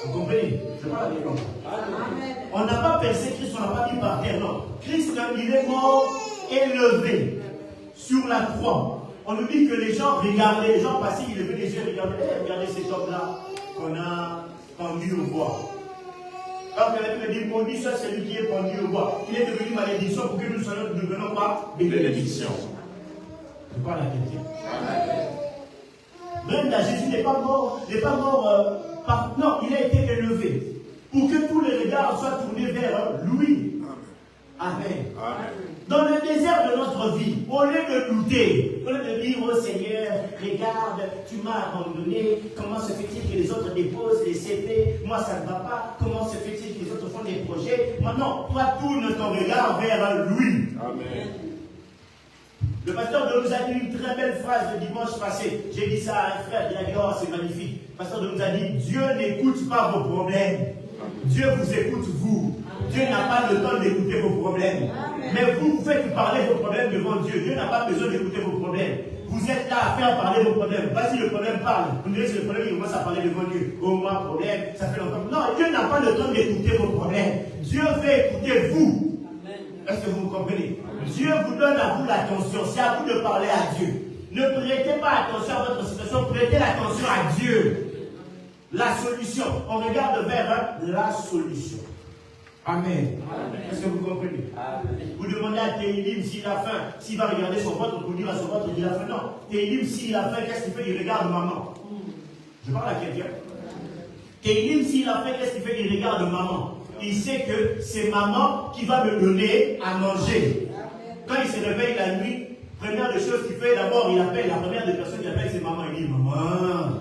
Vous comprenez? Je parle avec vous. On n'a pas percé Christ, on ne l'a pas mis par terre, non. Christ, il est mort élevé sur la croix. On nous dit que les gens regardaient, les gens passaient, ils levaient les yeux, regardez cet homme-là qu'on a pendu au bois. Alors que la Bible dit, on dit ça, c'est lui qui est pendu au bois. Il est devenu malédiction pour que nous ne devenons pas bénédiction. Je parle à quelqu'un. Brenda, Jésus n'est pas mort, non, il a été élevé pour que tous les regards soient tournés vers lui. Amen. Amen. Dans le désert de notre vie, au lieu de douter, au lieu de dire au Seigneur, regarde, tu m'as abandonné, comment se fait-il que les autres déposent les CP, moi ça ne va pas, comment se fait-il que les autres font des projets? Maintenant, toi tourne ton regard vers lui. Amen. Le pasteur nous a dit une très belle phrase le dimanche passé. J'ai dit ça à un frère, il a dit, oh c'est magnifique. Le pasteur nous a dit, Dieu n'écoute pas vos problèmes. Dieu vous écoute vous. Dieu n'a pas le temps d'écouter vos problèmes. Mais vous faites parler vos problèmes devant Dieu. Dieu n'a pas besoin d'écouter vos problèmes. Vous êtes là à faire parler vos problèmes. Vas-y, le problème parle. Vous direz, c'est le problème qui commence à parler devant Dieu. Oh, moi, problème, ça fait longtemps. Non, Dieu n'a pas le temps d'écouter vos problèmes. Dieu veut écouter vous. Est-ce que vous me comprenez? Dieu vous donne à vous l'attention. C'est à vous de parler à Dieu. Ne prêtez pas attention à votre situation. Prêtez l'attention à Dieu. La solution. On regarde vers la solution. Amen. Est-ce que vous comprenez? Amen. Vous demandez à Théilim s'il a faim, s'il va regarder son ventre pour dire à son ventre qu'il a faim. Non. Théilim, s'il a faim, qu'est-ce qu'il fait? Il regarde maman. Je parle à quelqu'un. Théilim, s'il a faim, qu'est-ce qu'il fait? Il regarde maman. Il sait que c'est maman qui va me donner à manger. Quand il se réveille la nuit, première des choses qu'il fait, d'abord, il appelle, la première des personnes qu'il appelle, c'est maman. Il dit, maman,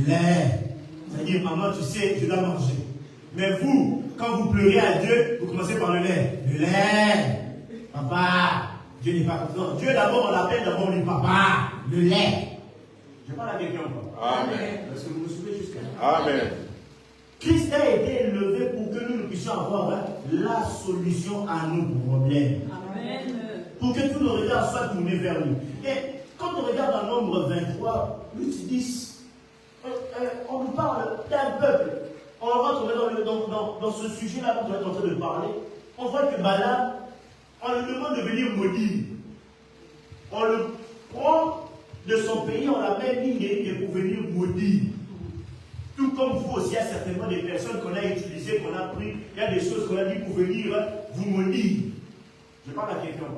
lait. C'est-à-dire, maman, tu sais, je dois manger. Mais vous, quand vous pleurez à Dieu, vous commencez par le lait. Le lait. Papa. Dieu n'est pas comme ça. Dieu d'abord, on l'appelle d'abord le papa. Le lait. Je parle à quelqu'un. Amen. Est-ce que vous me suivez jusqu'à là? Amen. Christ a été élevé pour que nous puissions avoir la solution à nos problèmes. Amen. Pour que tous nos regards soient tournés vers lui. Et quand on regarde dans Nombre 23, 8, 10, on nous parle d'un peuple. On rentre dans ce sujet-là dont on est en train de parler. On voit que Balaam, on lui demande de venir maudire. On le prend de son pays, on l'amène ligne pour venir maudire. Tout comme vous aussi, il y a certainement des personnes qu'on a utilisées, qu'on a pris, il y a des choses qu'on a dit pour venir vous maudire. Je parle à quelqu'un.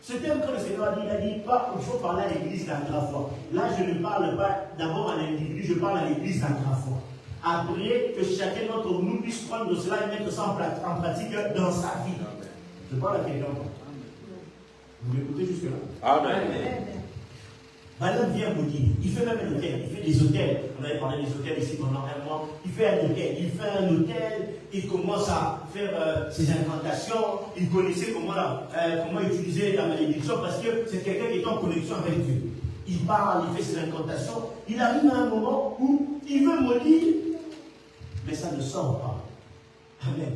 Ce thème que le Seigneur a dit, il a dit pas, il faut parler à l'église d'Agrafoi. Là, je ne parle pas d'abord à l'individu, je parle à l'église d'Agrafoi. Après, que chacun d'entre nous puisse prendre de cela et mettre ça en pratique dans sa vie. Je parle à quelqu'un. Vous m'écoutez jusque-là? Amen. Balaam vient maudire. Il fait même un hôtel. Il fait des hôtels. On avait parlé des hôtels ici pendant un mois. Il fait un hôtel. Il fait un hôtel. Il commence à faire ses incantations. Il connaissait comment utiliser la malédiction parce que c'est quelqu'un qui est en connexion avec Dieu. Il parle, il fait ses incantations. Il arrive à un moment où il veut maudire, mais ça ne sort pas. Amen.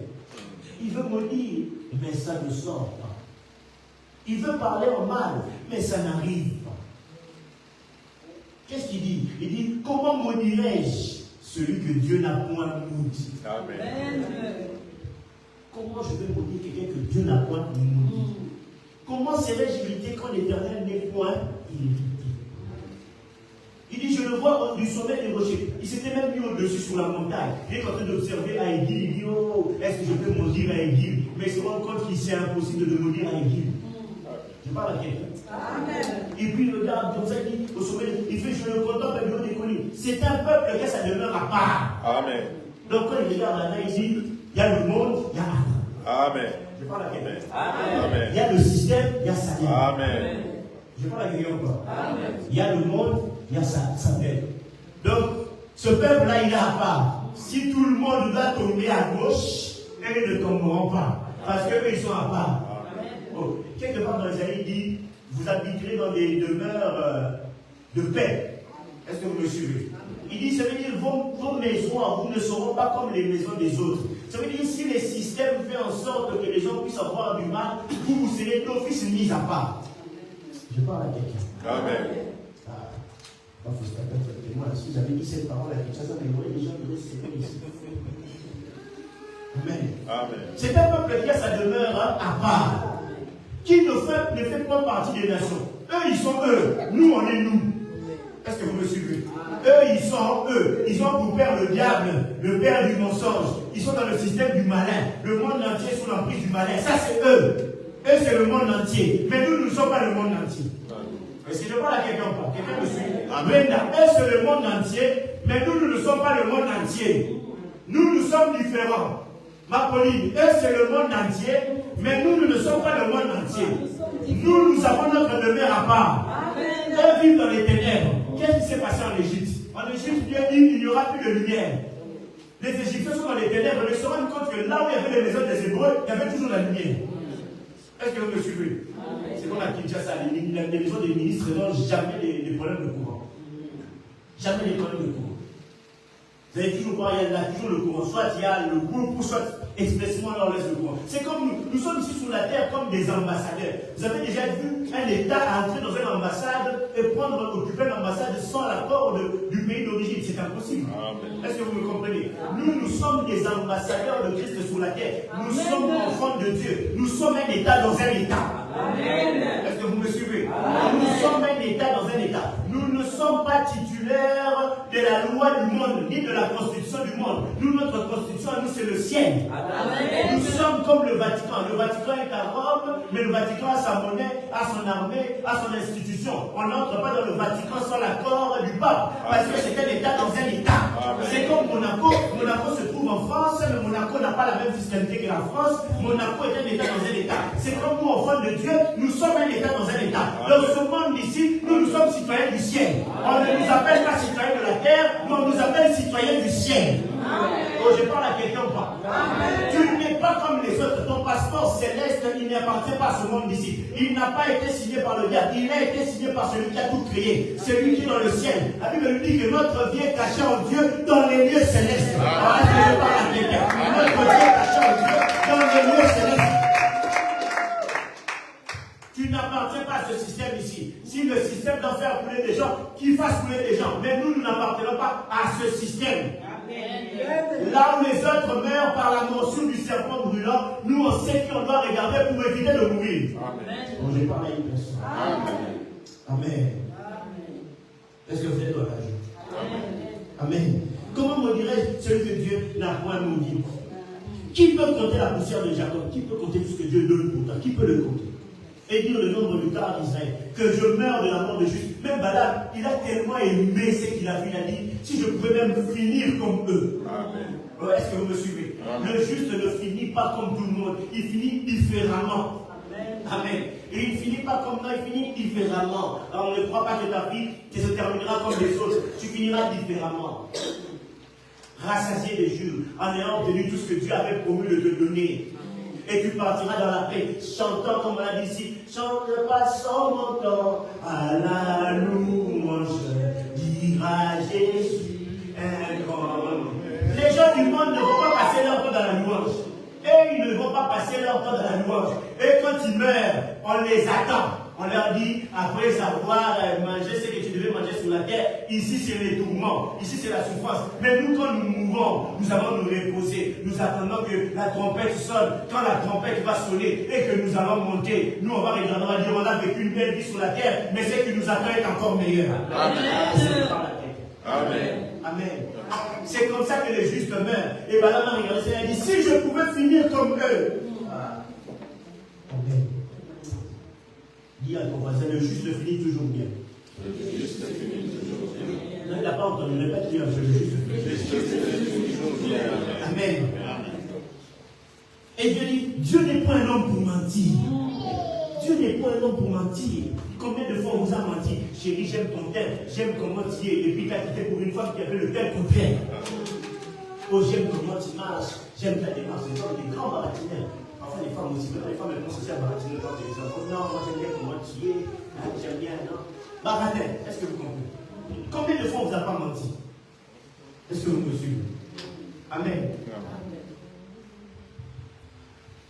Il veut maudire, mais ça ne sort pas. Il veut parler en mal, mais ça n'arrive pas. Qu'est-ce qu'il dit? Il dit, comment maudirais-je celui que Dieu n'a point maudit? Amen. Comment je vais maudire quelqu'un que Dieu n'a point maudit? Comment serais-je irrité quand l'Éternel n'est point irrité? Il dit, je le vois du sommet des rochers. Il s'était même mis au-dessus sur la montagne. Il est en train d'observer Aïgil. Il dit, oh, est-ce que je peux maudire Aïgil? Mais il se rend compte qu'il c'est impossible de maudire Aïgil. Je parle à quelqu'un. Et puis il regarde comme ça, il dit, au sommet, il fait, je le contemple à bureau des collines. C'est un peuple qui a sa demeure à part. Amen. Donc quand il regarde là-bas, il dit, il y a le monde, il y a Adam. Amen. Je parle à quelqu'un. Amen. Il y a le système, il y a sa vie. Amen. Je parle à quelqu'un encore. Amen. Il y a le monde, il y a sa tête. Donc, ce peuple-là, il est à part. Si tout le monde doit tomber à gauche, eux ne tomberont pas. Parce qu'eux, ils sont à part. Oh. Quelque part dans les années, il dit, vous habiterez dans des demeures de paix. Est-ce que vous me suivez? Il dit, ça veut dire, vos maisons à vous ne seront pas comme les maisons des autres. Ça veut dire, si les systèmes font en sorte que les gens puissent avoir du mal, vous serez d'office mis à part. Je parle à quelqu'un. Amen. Si j'avais dit cette parole à quelqu'un, ça m'aimerait les gens de rester ici. Amen. Amen. C'est un peuple qui a sa demeure à part, qui ne fait pas partie des nations. Eux, ils sont eux. Nous, on est nous. Est-ce que vous me suivez? Eux, ils sont eux. Ils ont pour père le diable, le père du mensonge. Ils sont dans le système du malin. Le monde entier est sous l'emprise du malin. Ça, c'est eux. Eux, c'est le monde entier. Mais nous, nous ne sommes pas le monde entier. Est-ce que je parle à quelqu'un ou pas? Quelqu'un me suit? Brenda, elle c'est le monde entier, mais nous ne sommes pas le monde entier. Nous sommes différents. Ma Pauline, elle c'est le monde entier, mais nous ne sommes pas le monde entier. Nous avons notre demeure à part. Eux vivent dans les ténèbres. Qu'est-ce qui s'est passé en Égypte? En Égypte, Dieu dit il n'y aura plus de lumière. Les Égyptiens sont dans les ténèbres, mais se rendent compte que là où il y avait les maisons des Hébreux, il y avait toujours la lumière. Est-ce que vous me suivez? C'est comme à Kinshasa, les maisons des ministres n'ont jamais des problèmes de courant. Jamais des problèmes de courant. Vous allez toujours voir, il y a toujours le courant. Soit il y a le groupe, ou soit expressément on laisse le courant. C'est comme nous sommes ici sur la terre comme des ambassadeurs. Vous avez déjà vu un État entrer dans une ambassade et occuper l'ambassade sans l'accord du pays d'origine. C'est impossible. Est-ce que vous me comprenez? Nous sommes des ambassadeurs de Christ sur la terre. Nous sommes enfants de Dieu. Nous sommes un État dans un État. Est-ce que vous me suivez? Nous sommes un État dans un État. Nous ne sommes pas titulaires de la loi du monde, ni de la constitution du monde. Nous, notre constitution, nous, c'est le ciel. Nous sommes comme le Vatican. Le Vatican est à Rome, mais le Vatican a sa monnaie, a son armée, a son institution. On n'entre pas dans le Vatican sans l'accord du pape, parce que c'est un État dans un État. C'est comme Monaco. Monaco se trouve en France, mais Monaco n'a pas la même fiscalité que la France. Monaco est un État dans un État. C'est comme nous, enfants de Dieu, nous sommes un État dans un État. Dans ce monde ici, nous sommes citoyens du ciel. On ne nous appelle pas citoyens de la terre, mais on nous appelle citoyens du ciel. Oh, je parle à quelqu'un ou pas? Tu n'es pas comme les autres. Ton passeport céleste, il n'appartient pas à ce monde ici. Il n'a pas été signé par le diable. Il a été signé par celui qui a tout créé. Celui qui est dans le ciel. La Bible nous dit que notre vie est cachée en Dieu dans les lieux célestes. Alors, est-ce que je parle à quelqu'un? Notre vie est cachée en Dieu dans les lieux célestes. Tu n'appartiens pas à ce système ici. Si le système doit faire couler des gens, qu'il fasse couler des gens. Mais nous n'appartenons pas à ce système. Là où les autres meurent par la morsure du serpent brûlant, nous on sait qu'on doit regarder pour éviter de mourir. Bon, je parle à une personne. Amen. Est-ce que vous êtes orageux? Amen. Comment me dirais-je celui que Dieu n'a point maudit? Qui peut compter la poussière de Jacob? Qui peut compter tout ce que Dieu donne pour toi? Qui peut le compter? Et dire le nombre du quart d'Israël, que je meurs de la mort de juste. Même Balaam, il a tellement aimé ce qu'il a vu, il a dit, si je pouvais même finir comme eux. Amen. Est-ce que vous me suivez? Amen. Le juste ne finit pas comme tout le monde, il finit différemment. Amen. Et il ne finit pas comme nous, il finit différemment. Alors on ne croit pas que ta vie se terminera comme les autres, tu finiras différemment. Rassasié des jours, en ayant obtenu tout ce que Dieu avait promis de te donner. Et tu partiras dans la paix, chantant comme on l'a dit ici, chante passant mon temps à la louange, dira Jésus un grand nom. Les gens du monde ne vont pas passer leur temps dans la louange. Et ils ne vont pas passer leur temps dans la louange. Et quand ils meurent, on les attend. On leur dit, après avoir mangé ce que tu devais manger sur la terre, ici c'est les tourments, ici c'est la souffrance. Mais nous, quand nous mourons, nous allons nous reposer. Nous attendons que la trompette sonne. Quand la trompette va sonner et que nous allons monter, nous on va regarder, on va dire, on a vécu une belle vie sur la terre, mais ce qui nous attend est encore meilleur. Amen. Amen. Amen. C'est comme ça que les justes meurent. Et Balaam a regardé, il a dit, si je pouvais finir comme eux. Amen. Dis à ton voisin, le juste finit toujours bien. Le juste finit toujours bien. Non, il n'a pas entendu, répète-lui un peu, le juste finit toujours bien. Amen. Et Dieu dit, Dieu n'est pas un homme pour mentir. Dieu n'est pas un homme pour mentir. Combien de fois on vous a menti? Chérie, j'aime ton tel, j'aime comment tu es. Et puis tu as quitté pour une femme qui avait le tel contraire. Oh, j'aime comment tu marches, j'aime ta démarche. Ce sont des grands baratineurs. Enfin, les femmes aussi, même les femmes, elles pensent aussi à baratiner quand ils disent, oh non, moi j'aime bien comment tu es, j'aime bien, non. Baratin, est-ce que vous comprenez? Combien de fois on vous a pas menti? Est-ce que vous me suivez? Amen.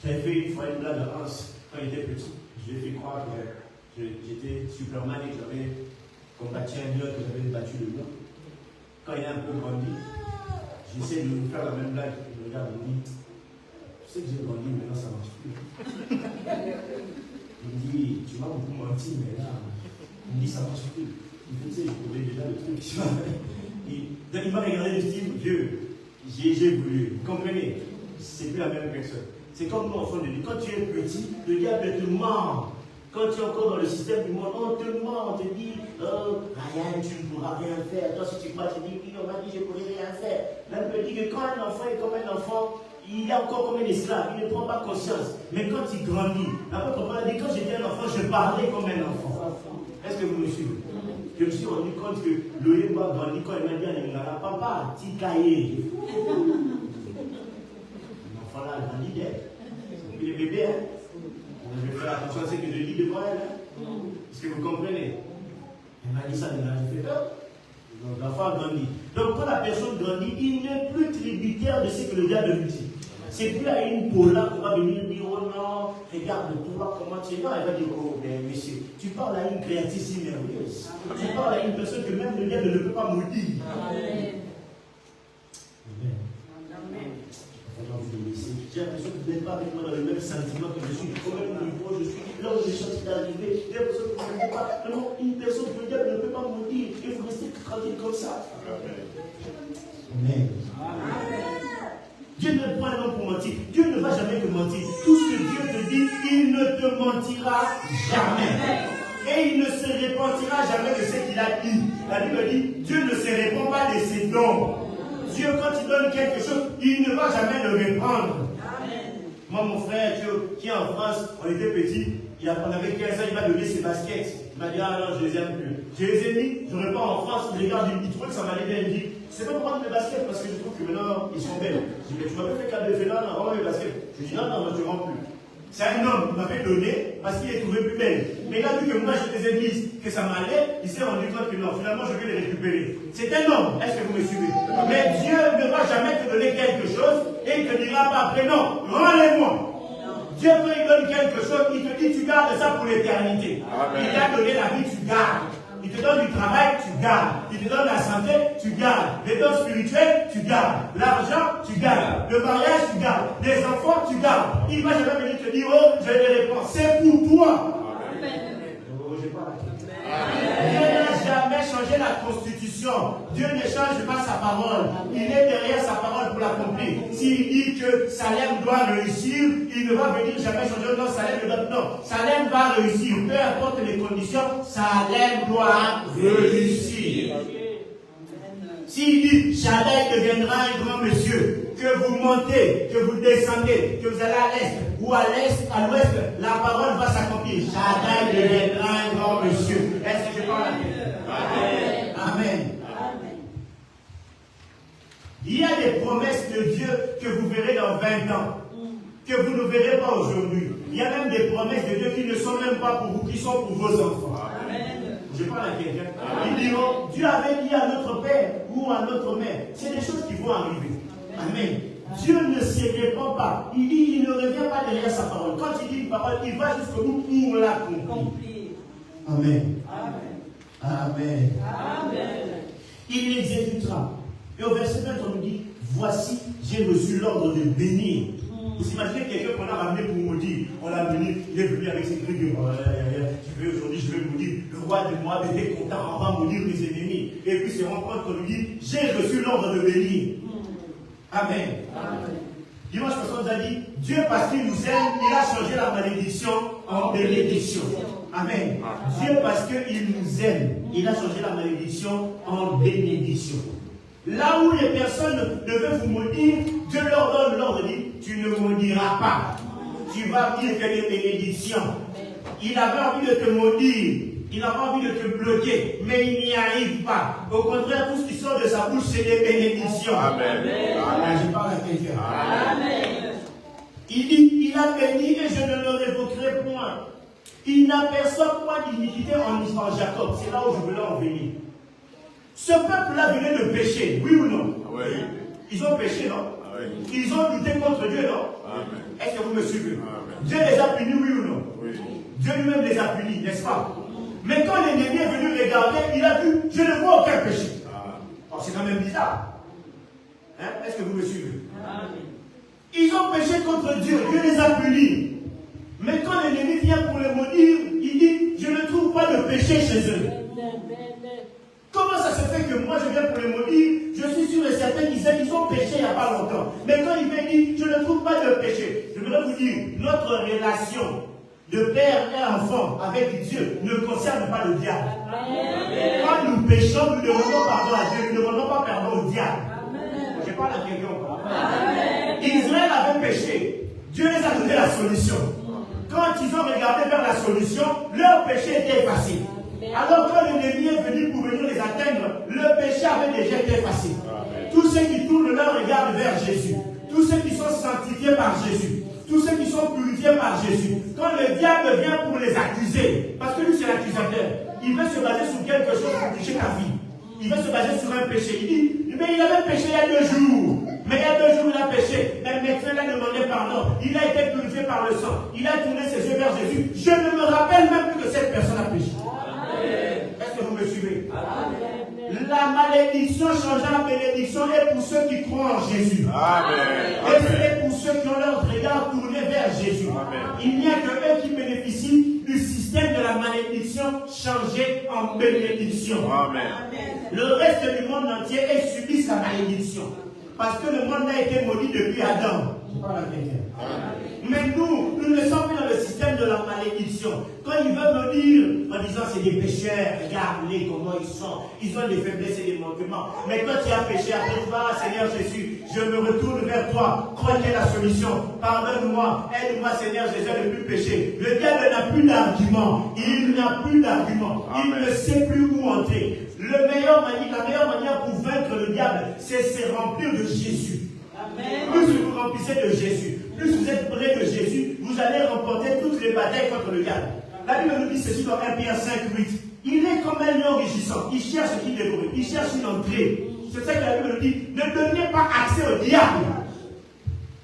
J'avais fait une fois une blague à Hans quand il était petit. Je lui ai fait croire que j'étais Superman et que j'avais combattu un lion, que j'avais battu le lion. Quand il a un peu grandi, j'essaie de lui faire la même blague. Il me regarde et me dit, tu sais que j'ai grandi, maintenant ça ne marche plus. Il me dit, tu m'as beaucoup menti, mais là, il me dit, ça ne marche plus. Il me dit, tu sais, je connais déjà le truc. Il m'a regardé du style, Dieu, j'ai voulu. Vous comprenez? C'est plus la même personne. C'est comme nous, enfants de Dieu. Quand tu es petit, le diable te ment. Quand tu es encore dans le système du monde, on te ment, on te dit Ryan, tu ne pourras rien faire. Toi, si tu crois, tu dis oui, on m'a dit je ne pourrai rien faire. L'un peut dire que quand un enfant est comme un enfant, il est encore comme un esclave, il ne prend pas conscience. Mais quand il grandit, l'apôtre Paul a dit quand j'étais un enfant, je parlais comme un enfant. Est-ce que vous me suivez? Je me suis rendu compte que Loïc m'a grandi quand il m'a dit à Ningala, papa, tu caillé. L'enfant là a grandi d'elle. Il est bébé, hein? Je vais faire attention à ce que je dis devant elle. Hein? Est-ce que vous comprenez? Elle m'a dit ça, j'ai fait peur. Donc l'enfant a grandi. Donc quand la personne grandit, il n'est plus tributaire de ce que le diable lui dit. C'est plus à une Paula qu'on va venir dire oh non, regarde-toi comment tu es. Non, elle va dire oh mais monsieur, tu parles à une créatrice si merveilleuse. Tu parles à une personne que même le diable ne peut pas maudire. Amen. J'ai l'impression que vous n'êtes pas avec moi dans le même sentiment que je suis, au même niveau, je suis là où je suis en train d'arriver. J'ai l'impression que vous ne pouvez pas. Non, une personne que le diable ne peut pas maudire. Il faut rester tranquille comme ça. Amen. Dieu ne prend un homme pour mentir. Dieu ne va jamais te mentir. Tout ce que Dieu te dit, il ne te mentira jamais. Et il ne se repentira jamais de ce qu'il a dit. La Bible dit, Dieu ne se repent pas de ses dons. Dieu, quand il donne quelque chose, il ne va jamais le reprendre. Moi, mon frère qui est en France, on était petit, on avait 15 ans, il m'a donné ses baskets. Il m'a dit, ah non, je les aime plus. Je les ai mis, je repars en France, il regarde, il trouve que ça m'allait bien, il me dit, c'est pas pour prendre mes baskets parce que je trouve que maintenant, ils sont belles. Je dis, mais tu m'as fait cadeau, il fait, non, rends-moi mes baskets. Je dis, non, je ne rends plus. C'est un homme qui m'avait donné parce qu'il les trouvait plus belles. Mais il a vu que moi, je les ai mises, que ça m'allait, il s'est rendu compte que non, finalement, je vais les récupérer. C'est un homme, est-ce que vous me suivez? Mais Dieu ne va jamais te donner quelque chose et il ne te dira pas après, non, rends-les-moi. Dieu, quand il donne quelque chose, il te dit, tu gardes ça pour l'éternité. Il t'a donné la vie, tu gardes. Il te donne du travail, tu gardes. Il te donne la santé, tu gardes. Les dons spirituels, tu gardes. L'argent, tu gardes. Le mariage, tu gardes. Les enfants, tu gardes. Il ne va jamais venir te dire, oh, je les réponds. C'est pour toi. Dieu n'a jamais changé la constitution. Dieu ne change pas sa parole. Il est derrière sa parole pour l'accomplir. S'il dit que Salem doit réussir, il ne va venir jamais changer. Non, Salem ne doit. Non, Salem va réussir. Peu importe les conditions, Salem doit réussir. S'il dit Shaddai deviendra un grand monsieur, que vous montez, que vous descendez, que vous allez à l'est ou à l'est, à l'ouest, la parole va s'accomplir. Shaddai deviendra un grand monsieur. Est-ce que je parle à quelqu'un? Amen. Amen. Il y a des promesses de Dieu que vous verrez dans 20 ans, que vous ne verrez pas aujourd'hui. Il y a même des promesses de Dieu qui ne sont même pas pour vous, qui sont pour vos enfants. Amen. Je parle à quelqu'un. Ils diront, Dieu avait dit à notre père ou à notre mère. C'est des choses qui vont arriver. Amen. Dieu ne se répand pas. Il dit, il ne revient pas derrière sa parole. Quand il dit une parole, il va jusqu'au bout où on l'a compris. Amen. Amen. Amen. Il l'exécutera. Et au verset 20, on nous dit, voici, j'ai reçu l'ordre de bénir. Vous imaginez quelqu'un qu'on a ramené pour maudire. On l'a venu, il est venu avec ses trucs. Tu veux aujourd'hui, je vais maudire. Le roi de Moab était content, on va maudire mes ennemis. Et puis se rend compte qu'on lui dit, j'ai reçu l'ordre de bénir. Amen. Dimanche passé, on nous a dit, Dieu parce qu'il nous aime, il a changé la malédiction en bénédiction. Amen. Dieu parce qu'il nous aime, il a changé la malédiction en bénédiction. Là où les personnes devaient vous maudire, Dieu leur donne l'ordre, dit, tu ne maudiras pas. Tu vas vivre que des bénédictions. Il avait envie de te maudire, il avait envie de te bloquer, mais il n'y arrive pas. Au contraire, tout ce qui sort de sa bouche, c'est des bénédictions. Amen. Amen. Je parle à quelqu'un. Amen. Il dit, il a béni et je ne le révoquerai point. Il n'aperçoit point d'iniquité en Jacob. C'est là où je voulais en venir. Ce peuple-là venait de pécher, oui ou non? Oui. Ils ont péché, non? Oui. Ils ont lutté contre Dieu, non? Est-ce que vous me suivez? Amen. Dieu les a punis, oui ou non? Oui. Dieu lui-même les a punis, n'est-ce pas? Mais quand l'ennemi est venu regarder, il a vu, je ne vois aucun péché. Oh, c'est quand même bizarre. Hein? Est-ce que vous me suivez? Amen. Ils ont péché contre Dieu, Dieu les a punis. Mais quand l'ennemi vient pour les maudire, il dit, je ne trouve pas de péché chez eux. Comment ça se fait que moi je viens pour les maudire? Je suis sûr et certain qu'ils ont péché il n'y a pas longtemps. Mais quand il me dit, je ne trouve pas de péché, je voudrais vous dire, notre relation de père et enfant avec Dieu ne concerne pas le diable. Quand nous péchons, nous demandons pardon à Dieu, nous ne demandons pas pardon au diable. Je parle à quelqu'un. Israël avait péché. Dieu les a donné la solution. Quand ils ont regardé vers la solution, leur péché était effacé. Alors quand l'ennemi est venu pour venir les atteindre, le péché avait déjà été effacé. Tous ceux qui tournent leur regard vers Jésus, tous ceux qui sont sanctifiés par Jésus, tous ceux qui sont purifiés par Jésus, quand le diable vient pour les accuser, parce que lui c'est l'accusateur, il veut se baser sur quelque chose pour toucher ta vie. Il veut se baser sur un péché. Il dit, mais il avait péché il y a 2 jours. Mais il y a 2 jours, il a péché. Mais maintenant, il a demandé pardon. Il a été purifié par le sang. Il a tourné ses yeux vers Jésus. Je ne me rappelle même plus que cette personne a péché. Est-ce que vous me suivez? La malédiction changera en bénédiction et pour ceux qui croient en Jésus. Et c'est pour ceux qui ont leur regard tourné vers Jésus. Il n'y a que eux qui bénéficient du système de la malédiction changé en bénédiction. Le reste du monde entier est subi sa malédiction. Parce que le monde a été maudit depuis Adam. Mais nous ne sommes plus dans le système de la malédiction. Quand il veut me dire, en disant c'est des pécheurs, regarde-les comment ils sont, ils ont des faiblesses et des manquements. Mais quand tu as péché, après tu vas, Seigneur Jésus, je me retourne vers toi, crois qu'il y a la solution, pardonne-moi, aide-moi Seigneur Jésus à ne plus pécher. Le diable n'a plus d'argument, il n'a plus d'argument, il ne sait plus où entrer. La meilleure manière pour vaincre le diable, c'est se remplir de Jésus. Plus vous remplissez de Jésus, plus vous êtes près de Jésus, vous allez remporter toutes les batailles contre le diable. La Bible nous dit ceci dans 1 Pierre 5, 8. Il est comme un lion rugissant. Il cherche ce qu'il découvre. Il cherche une entrée. C'est ça que la Bible nous dit. Ne donnez pas accès au diable.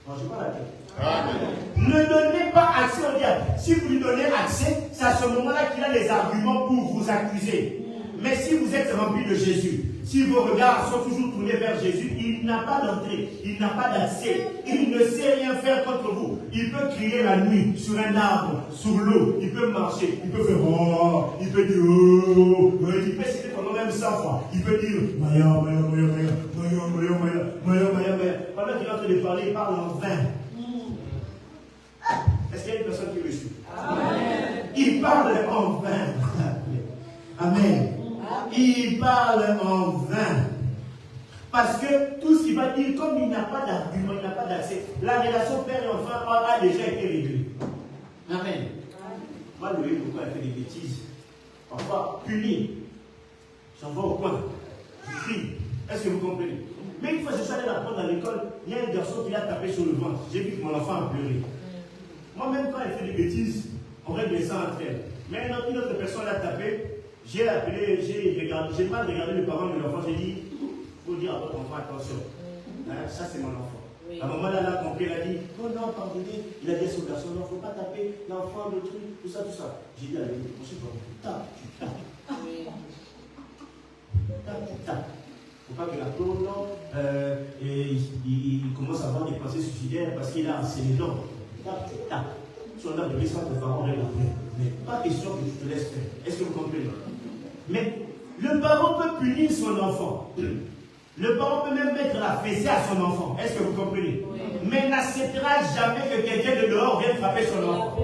Non, je parle à quelqu'un. Ne donnez pas accès au diable. Si vous lui donnez accès, c'est à ce moment-là qu'il a les arguments pour vous accuser. Mais si vous êtes rempli de Jésus, si vos regards sont toujours tournés vers Jésus, il n'a pas d'entrée, il n'a pas d'accès, il ne sait rien faire contre vous. Il peut crier la nuit sur un arbre, sur l'eau, il peut marcher, il peut faire oh, il peut dire oh, il peut citer pendant même 100 fois, il peut dire Maya. Pendant qu'il est en train de parler, il parle en vain. Est-ce qu'il y a une personne qui le suit? Il parle en vain. Amen. Il parle en vain. Parce que tout ce qu'il va dire, comme il n'a pas d'argument, il n'a pas d'accès, la relation père et enfant a déjà été réglée. Amen. Moi, le pourquoi elle fait des bêtises. Parfois, puni. J'en vais au coin. Je crie. Est-ce que vous comprenez? Mais une fois que je suis allé l'apprendre à l'école, il y a un garçon qui l'a tapé sur le ventre. J'ai vu que mon enfant a pleuré. Moi-même, quand elle fait des bêtises, on règle ça entre elles. Mais une autre personne l'a tapé. J'ai appelé, j'ai mal regardé le parent de l'enfant, j'ai dit, il faut dire à votre enfant, attention, ça c'est mon enfant. À un moment là, elle a compris, elle a dit, oh non, pardonnez, il a dit à son garçon, non, il ne faut pas taper l'enfant, le truc, tout ça. J'ai dit à la vérité, monsieur, tu tapes. Il ne faut pas que la peau, non, il commence à avoir des pensées suicidaires parce qu'il a harcelé l'homme. Tu tapes. Si on a de laisser tes parents règle après. Mais pas question que tu te laisses faire. Est-ce que vous comprenez? Mais le parent peut punir son enfant. Le parent peut même mettre la fessée à son enfant. Est-ce que vous comprenez? Oui. Mais n'acceptera jamais que quelqu'un de dehors vienne frapper son enfant.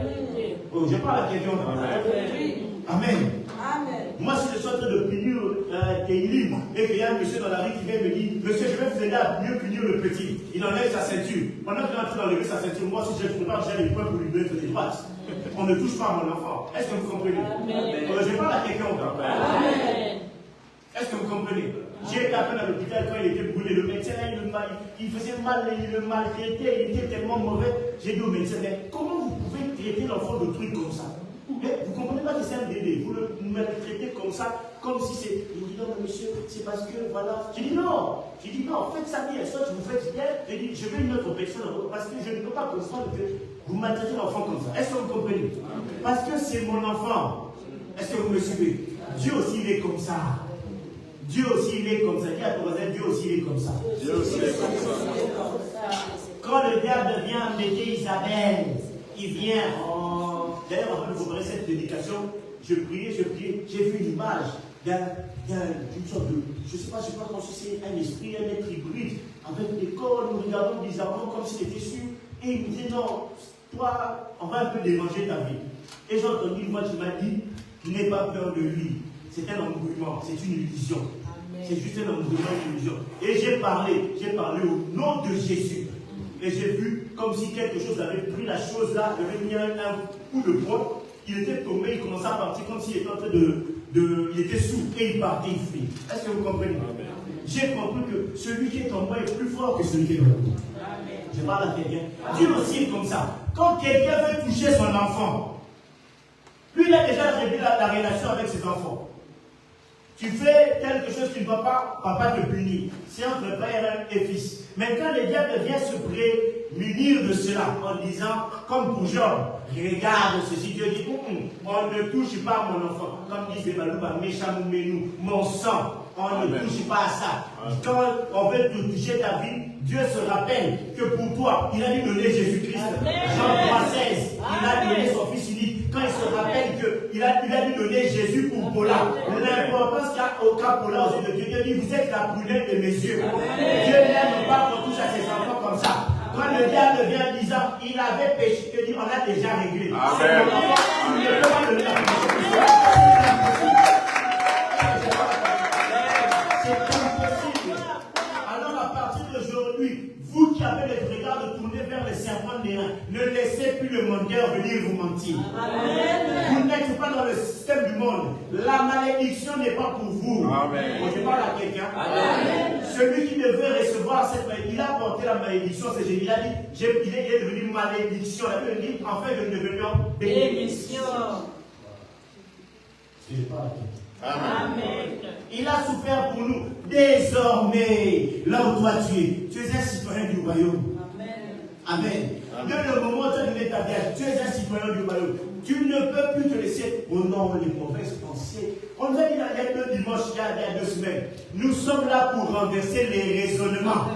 Oh, je parle à quelqu'un. Amen. Amen. Moi, si je suis en train de punir Kélim et qu'il y a un monsieur dans la rue qui vient me dire, monsieur, je vais vous aider à mieux punir le petit. Il enlève sa ceinture. Pendant qu'il est en train d'enlever sa ceinture, moi, si je ne pas, j'ai les points pour lui donner des droites. On ne touche pas à mon enfant. Est-ce que vous comprenez? Je parle à quelqu'un. Est-ce que vous comprenez? J'ai été appelé à l'hôpital quand il était brûlé. Le médecin, là, il faisait mal, il le maltraitait, il était tellement mauvais. J'ai dit au médecin, mais comment vous pouvez traiter l'enfant de trucs comme ça? Vous ne comprenez pas que c'est un bébé. Vous le maltraitez comme ça, comme si c'est. Il me dit non, mais monsieur, c'est parce que voilà. J'ai dit non, faites ça bien. Soit vous faites bien. J'ai dit, je veux une autre personne parce que je ne peux pas comprendre que vous maltraitez l'enfant comme ça. Est-ce que vous comprenez? Parce que c'est mon enfant. Est-ce que vous me suivez? Dieu aussi, il est comme ça. Dieu aussi, il est comme ça. Dis à ton voisin, Dieu aussi, il est comme ça. Dieu aussi, il est comme ça. Quand le diable vient embêter Isabelle, il vient. D'ailleurs, avant de vous préparer cette prédication, je priais, j'ai vu une image d'une sorte de, je ne sais pas comment c'est un esprit, un être hybride, avec des corps, nous regardons bizarrement comme s'il était sûr, et il me disait non, toi, on va un peu déranger ta vie. Et j'ai entendu une voix qui m'a dit, n'aie pas peur de lui. C'est un embrouillement, c'est une illusion. C'est juste un embrouillement, une illusion. Et j'ai parlé au nom de Jésus. Et j'ai vu comme si quelque chose avait pris la chose là, il avait mis un coup de poing. Il était tombé, il commençait à partir comme s'il était en train il était sourd et il partait, il fuit. Est-ce que vous comprenez? J'ai compris que celui qui est en moi est plus fort que celui qui est en vous. Je parle à quelqu'un. Dieu aussi est comme ça. Quand quelqu'un veut toucher son enfant, lui il a déjà réglé la relation avec ses enfants. Tu fais quelque chose qui ne va pas, papa te punit. C'est entre père et fils. Mais quand le diable vient se prémunir de cela en disant, comme pour Job, regarde ceci, Dieu dit, on ne touche pas à mon enfant. Comme disait Balouba, méchant nous, mon sang, on ne touche pas à ça. Quand on veut te toucher ta vie, Dieu se rappelle que pour toi, il a dû donner Jésus-Christ. Jean 3,16, il a donné son fils unique. Quand il se rappelle qu'il a dû donner Jésus pour Paula. L'importance qu'il y a au cas Paula aux yeux de Dieu, Dieu dit, vous êtes la prunelle de mes yeux. Dieu n'aime pas qu'on touche à ses enfants comme ça. Quand le diable vient disant, il avait péché, Dieu dit, on a déjà réglé. C'est mon enfant, il ne peut pas donner la permission. C'est impossible. Alors à partir d'aujourd'hui, vous qui avez les regards de tourner vers les serpents des reins, ne laissez plus le menteur venir vous mentir. Amen. Vous n'êtes pas dans le système du monde. La malédiction n'est pas pour vous. Amen. Je parle à quelqu'un. Celui qui devait recevoir cette malédiction, il a porté la malédiction, c'est Jésus. Il a dit, il est devenu malédiction. Il a dit, en fait, je devenir bénédiction. Je parle à quelqu'un. Amen. Il a souffert pour nous. Désormais, là où toi tu es un citoyen du royaume. Amen. Dès le moment où tu as donné ta vie, tu es un citoyen du royaume. Tu ne peux plus te laisser au nom des mauvaises pensées. On nous a dit il y a 2 dimanches, il y a 2 semaines. Nous sommes là pour renverser les raisonnements,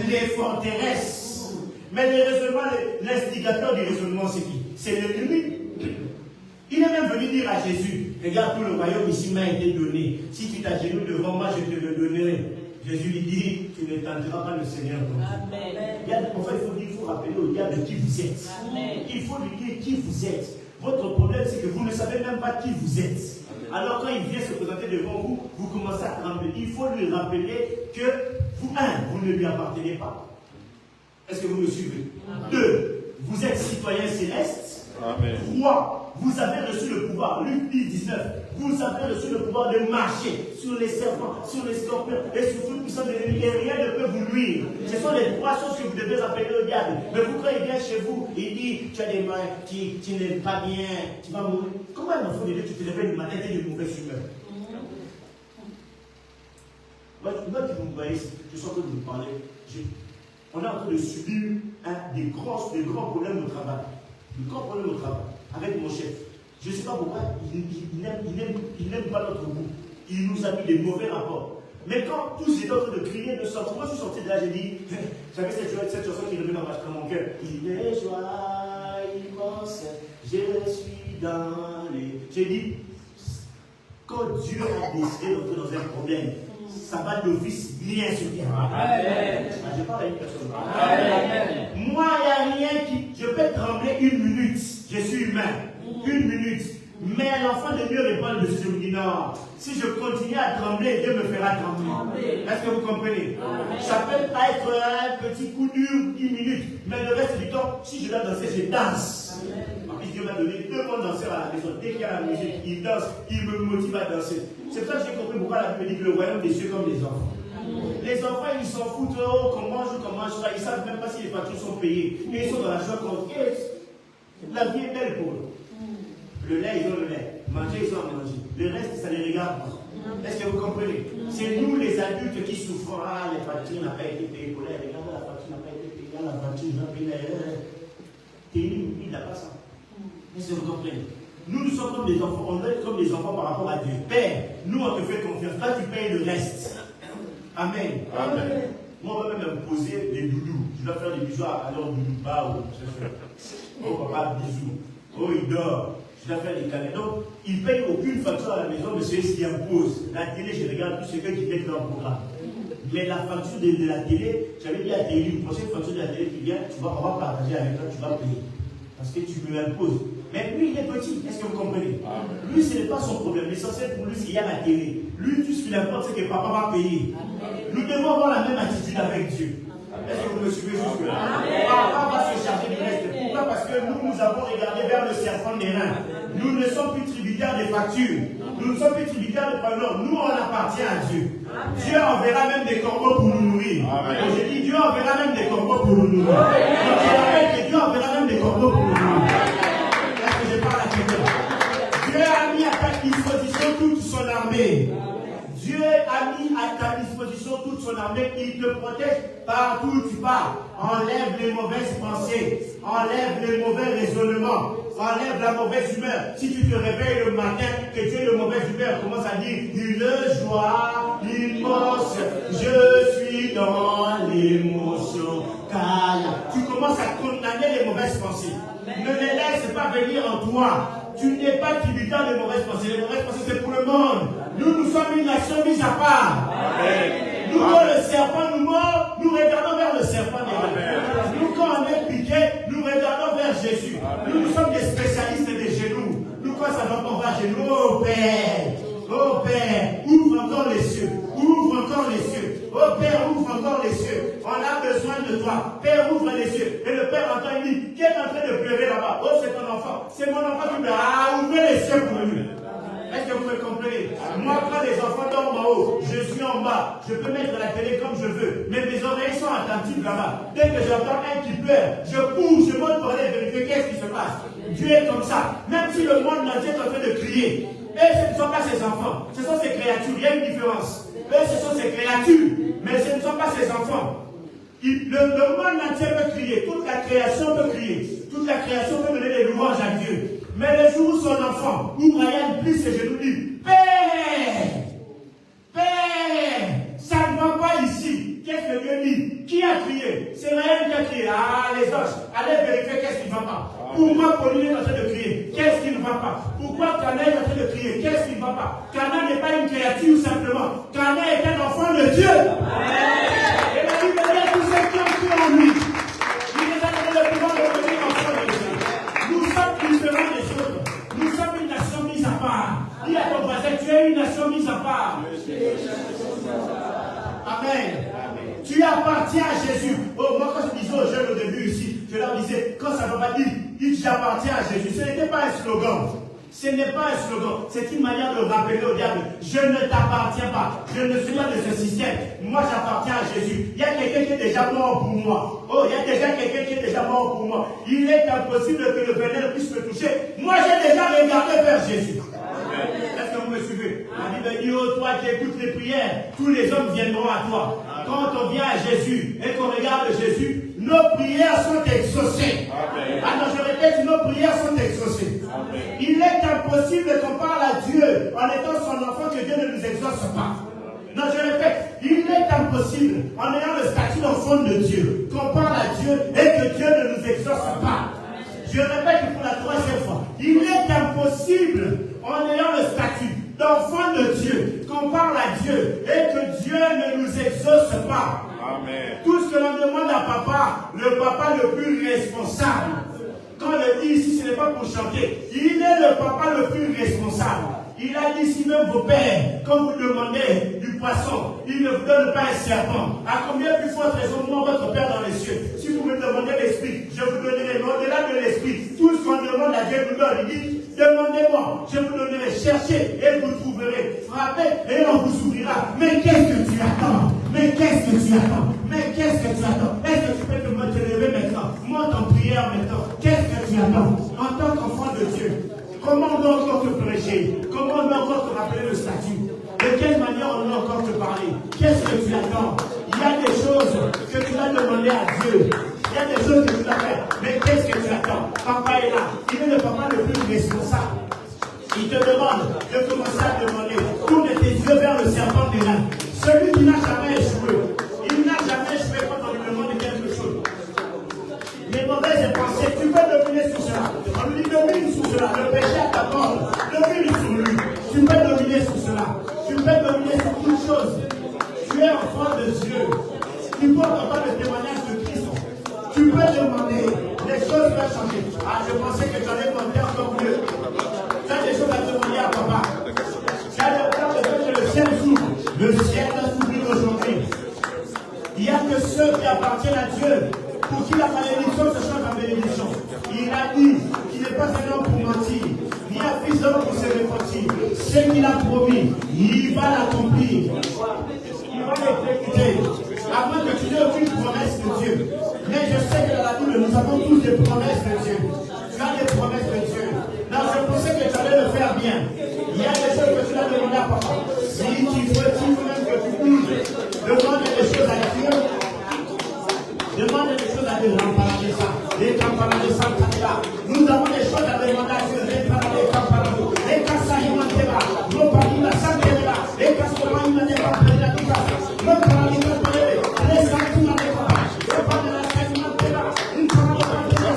les forteresses. Mais les raisonnements, l'instigateur du raisonnement, c'est qui? C'est l'ennemi. Il est même venu dire à Jésus, regarde, tout le royaume ici m'a été donné. Si tu t'agenouilles devant moi, je te le donnerai. Jésus lui dit, tu ne tenteras pas le Seigneur. En fait, il faut rappeler au diable qui vous êtes. Amen. Il faut lui dire qui vous êtes. Votre problème, c'est que vous ne savez même pas qui vous êtes. Alors quand il vient se présenter devant vous, vous commencez à trembler. Il faut lui rappeler que vous ne lui appartenez pas. Est-ce que vous me suivez? 2, vous êtes citoyen céleste. 3, vous avez reçu le pouvoir. Luc 10, 19. Vous avez reçu le pouvoir de marcher sur les serpents, sur les scorpions et sur toute puissance de l'ennemi. Et rien ne peut vous nuire. Ce sont les 3 choses que vous devez rappeler au diable. Mais vous, quand il vient chez vous, il dit, tu as des mains, tu n'aimes pas bien, tu vas mourir. Comment un enfant de Dieu, tu te réveilles le matin et tu es de mauvaise humeur? Moi, qui vous voyez, je suis en train de vous parler. On est en train de subir des grands problèmes au travail. Des grands problèmes au travail avec mon chef. Je ne sais pas pourquoi il n'aime pas notre goût. Il nous a mis des mauvais rapports. Mais quand tous étaient en train de crier, de sortir, moi je suis sorti de là, j'ai dit, j'avais cette chanson qui revenait dans mon cœur. Il est joie, il pense, je suis dans les... J'ai dit, quand Dieu a décidé d'entrer dans un problème, ça va d'office bien sur terre. Je parle à une personne. Amen. Moi, il n'y a rien qui... Je peux trembler 1 minute. Je suis humain. 1 minute. Mais l'enfant de Dieu répond dessus. Je me dis non. Si je continue à trembler, Dieu me fera trembler. Est-ce que vous comprenez? Amen. Ça peut être un petit coup dur 10 minutes. Mais le reste du temps, si je dois danser, je danse. En plus, Dieu m'a donné 2 bons danseurs à la maison. Dès qu'il y a la musique, il danse, il me motive à danser. C'est pour ça que j'ai compris pourquoi la Bible dit que le royaume des cieux comme les enfants. Les enfants, ils s'en foutent, qu'on mange ou qu'on mange pas. Ils ne savent même pas si les factures sont payées. Et ils sont dans la joie qu'on la vie est belle pour eux. Le lait, ils ont le lait. Manger, ils ont à manger. Le reste, ça les regarde pas. Est-ce que vous comprenez? C'est nous, les adultes, qui souffrons. Ah, les factures n'ont pas été payées pour l'air. Regarde, la facture n'a pas été payée. La facture n'a pas été payée. Il n'a pas ça. Est-ce que vous comprenez? Nous sommes comme des enfants. On doit être comme des enfants par rapport à Dieu. Père, nous, on te fait confiance. Toi, tu payes le reste. Amen. Amen. Moi, on va même me poser des doudous. Je dois faire des bisous à leur doudou bas. Oh, papa, bisous. Oh, il dort. Je dois faire des câlins. Donc, il ne paye aucune facture à la maison, mais c'est ce qui impose. La télé, je regarde tout ce que tu fais dans le programme. Mais la facture de la télé, j'avais dit à télé, une prochaine facture de la télé qui vient, on va partager avec toi, tu vas payer. Parce que tu me l'imposes. Mais lui, il est petit. Est-ce que vous comprenez? Lui, ce n'est pas son problème. L'essentiel pour lui, c'est qu'il y a la télé. Lui, tout ce qu'il importe, c'est que papa va payer. Nous devons avoir la même attitude avec Dieu. Est-ce que vous me suivez jusque-là? Papa va se charger du reste. Pourquoi? Parce que nous avons regardé vers le serpent des reins. Nous ne sommes plus tributaires des factures. Nous ne sommes plus tributaires de pardon. Nous, on appartient à Dieu. Dieu enverra même des corbeaux pour nous nourrir. J'ai dit, Dieu enverra même des corbeaux pour nous nourrir. Donc, je rappelle que Dieu enverra même des corbeaux pour nous nourrir. Est-ce que je parle à quelqu'un? Dieu a mis à ta disposition toute son armée. Dieu a mis à ta disposition toute son armée. Il te protège partout où tu pars. Enlève les mauvaises pensées. Enlève les mauvais raisonnements. Enlève la mauvaise humeur. Si tu te réveilles le matin, que tu es de mauvaise humeur, commence à dire une joie immense. Je suis dans l'émotion. Car tu commences à condamner les mauvaises pensées. Ne les laisse pas venir en toi. Tu n'es pas tributaire des mauvaises pensées. Les mauvaises pensées, c'est pour le monde. Nous sommes une nation mise à part. Amen. Nous, quand le serpent nous mord, nous regardons vers le serpent. Nous, quand on est piqué, nous regardons vers Jésus. Nous sommes des spécialistes des genoux. Nous, quand ça va pas vers genoux, oh Père, ouvre encore les cieux. Ouvre encore les cieux. Oh Père, ouvre encore les cieux. On a besoin de toi. Père, ouvre les cieux. Et le Père entend, il dit, qui est en train de pleurer là-bas? Oh, c'est ton enfant. C'est mon enfant qui pleure. Ah, ouvrez les cieux pour lui. Est-ce que vous me comprenez? Moi, quand les enfants dorment en haut, je suis en bas. Je peux mettre la télé comme je veux. Mais mes oreilles sont attentives là-bas. Dès que j'entends un qui pleure, je cours, je monte pour aller vérifier qu'est-ce qui se passe. Dieu est comme ça. Même si le monde entier est en train de crier. Et ce ne sont pas ses enfants. Ce sont ses créatures. Il y a une différence. Eux, ce sont ses créatures. Mais ce ne sont pas ses enfants. Le monde entier peut crier. Toute la création peut crier. Toute la création peut donner des louanges à Dieu. Mais le jour où son enfant, où Brian plie ses genoux, dit Père, Père, ça ne va pas ici. Qu'est-ce que Dieu dit? Qui a crié? C'est Brian qui a crié. Ah, les anges, allez vérifier qu'est-ce qui ne va pas. Pourquoi Pauline est en train de crier? Qu'est-ce qui ne va pas? Pourquoi Cana est en train de crier? Qu'est-ce qui ne va pas? Cana n'est pas une créature simplement. Cana est un enfant de Dieu. Et la Bible dit tous ceux qui ont cru en lui. Il les a donné le pouvoir de devenir enfants de Dieu. Nous sommes différents des autres. Nous sommes une nation mise à part. Dis à ton voisin, tu es une nation mise à part. Amen. Tu appartiens à Jésus. Oh, moi, quand je disais aux jeunes au début ici, je leur disais, quand ça ne va pas dire, j'appartiens à Jésus. Ce n'était pas un slogan. Ce n'est pas un slogan. C'est une manière de rappeler au diable, je ne t'appartiens pas. Je ne suis pas de ce système. Moi, j'appartiens à Jésus. Il y a quelqu'un qui est déjà mort pour moi. Oh, il y a déjà quelqu'un qui est déjà mort pour moi. Il est impossible que le vénère puisse me toucher. Moi, j'ai déjà regardé vers Jésus. Est-ce que vous me suivez? La Bible dit, oh, toi qui écoutes les prières, tous les hommes viendront à toi. Quand on vient à Jésus et qu'on regarde Jésus, nos prières sont exaucées. Alors je répète, nos prières sont exaucées. Amen. Il est impossible qu'on parle à Dieu en étant son enfant que Dieu ne nous exauce pas. Non, je répète, il est impossible en ayant le statut d'enfant de Dieu qu'on parle à Dieu et que Dieu ne nous exauce pas. Je répète pour la troisième fois, il est impossible en ayant le statut d'enfant de Dieu qu'on parle à Dieu et que Dieu ne nous exauce pas. Amen. Tout ce que l'on demande à papa, le papa le plus responsable. Quand on le dit ici, ce n'est pas pour chanter. Il est le papa le plus responsable. Il a dit, si même vos pères, quand vous demandez du poisson, il ne vous donne pas un serpent. À combien plus fort raisonnement votre Père dans les cieux? Si vous me demandez l'esprit, je vous donnerai. Mais au-delà de l'esprit, tout ce qu'on demande à Dieu nous donne. Il dit, demandez-moi, je vous donnerai. Cherchez et vous trouverez. Frappez et on vous ouvrira. Mais qu'est-ce que tu attends? Mais qu'est-ce que tu attends? Mais qu'est-ce que tu attends? Est-ce que tu peux te lever maintenant? Monte en prière maintenant. Qu'est-ce que tu attends? En tant qu'enfant de Dieu, comment on doit encore te prêcher? Comment on doit encore te rappeler le statut? De quelle manière on doit encore te parler? Qu'est-ce que tu attends? Il y a des choses que tu vas demander à Dieu. Il y a des choses que tu dois faire. Mais qu'est-ce que tu attends? Papa est là. Il est le papa le plus responsable. Il te demande de commencer à demander. Tourne tes yeux vers le serpent des reins. Celui qui n'a jamais échoué. Il n'a jamais échoué quand on lui demande quelque chose. Les mauvaises pensées, tu peux dominer sur cela. On lui domine sur cela. Le péché à ta mort, domine sur lui. Tu peux dominer sur cela. Tu peux dominer sur toute chose. Tu es enfant de Dieu. Tu peux entendre le témoignage de Christ. Tu peux demander les choses choses peuvent changer. Ah, je pensais que tu allais monter encore mieux. Tu as des choses à demander à papa. Tu as le ciel s'ouvre. Le ciel va s'ouvrir aujourd'hui. Il n'y a que ceux qui appartiennent à Dieu pour qui la malédiction se change en bénédiction. Il a dit qu'il n'est pas un homme pour mentir, ni un fils d'homme pour se repentir. Ce qu'il a promis, il va l'accomplir. Il va l'exécuter. Avant que tu n'aies aucune promesse de Dieu. Mais je sais que dans la Bible, nous avons tous des promesses de Dieu. Tu as des promesses de Dieu. Non, je pensais que tu allais le faire bien. Il y a des choses que tu as demandé à papa. Si tu veux même que tu bouges, demande des choses à Dieu. Demande des choses à Dieu. Les campagnes de Santa. Nous avons des choses à demander à Dieu. Les campagnes. Les Kassaïmanteba. Nos parties de la Santa. Les Kassaïmanteba. Les parties de les Santima. Les parties de la Santa. Une partie de la Santa.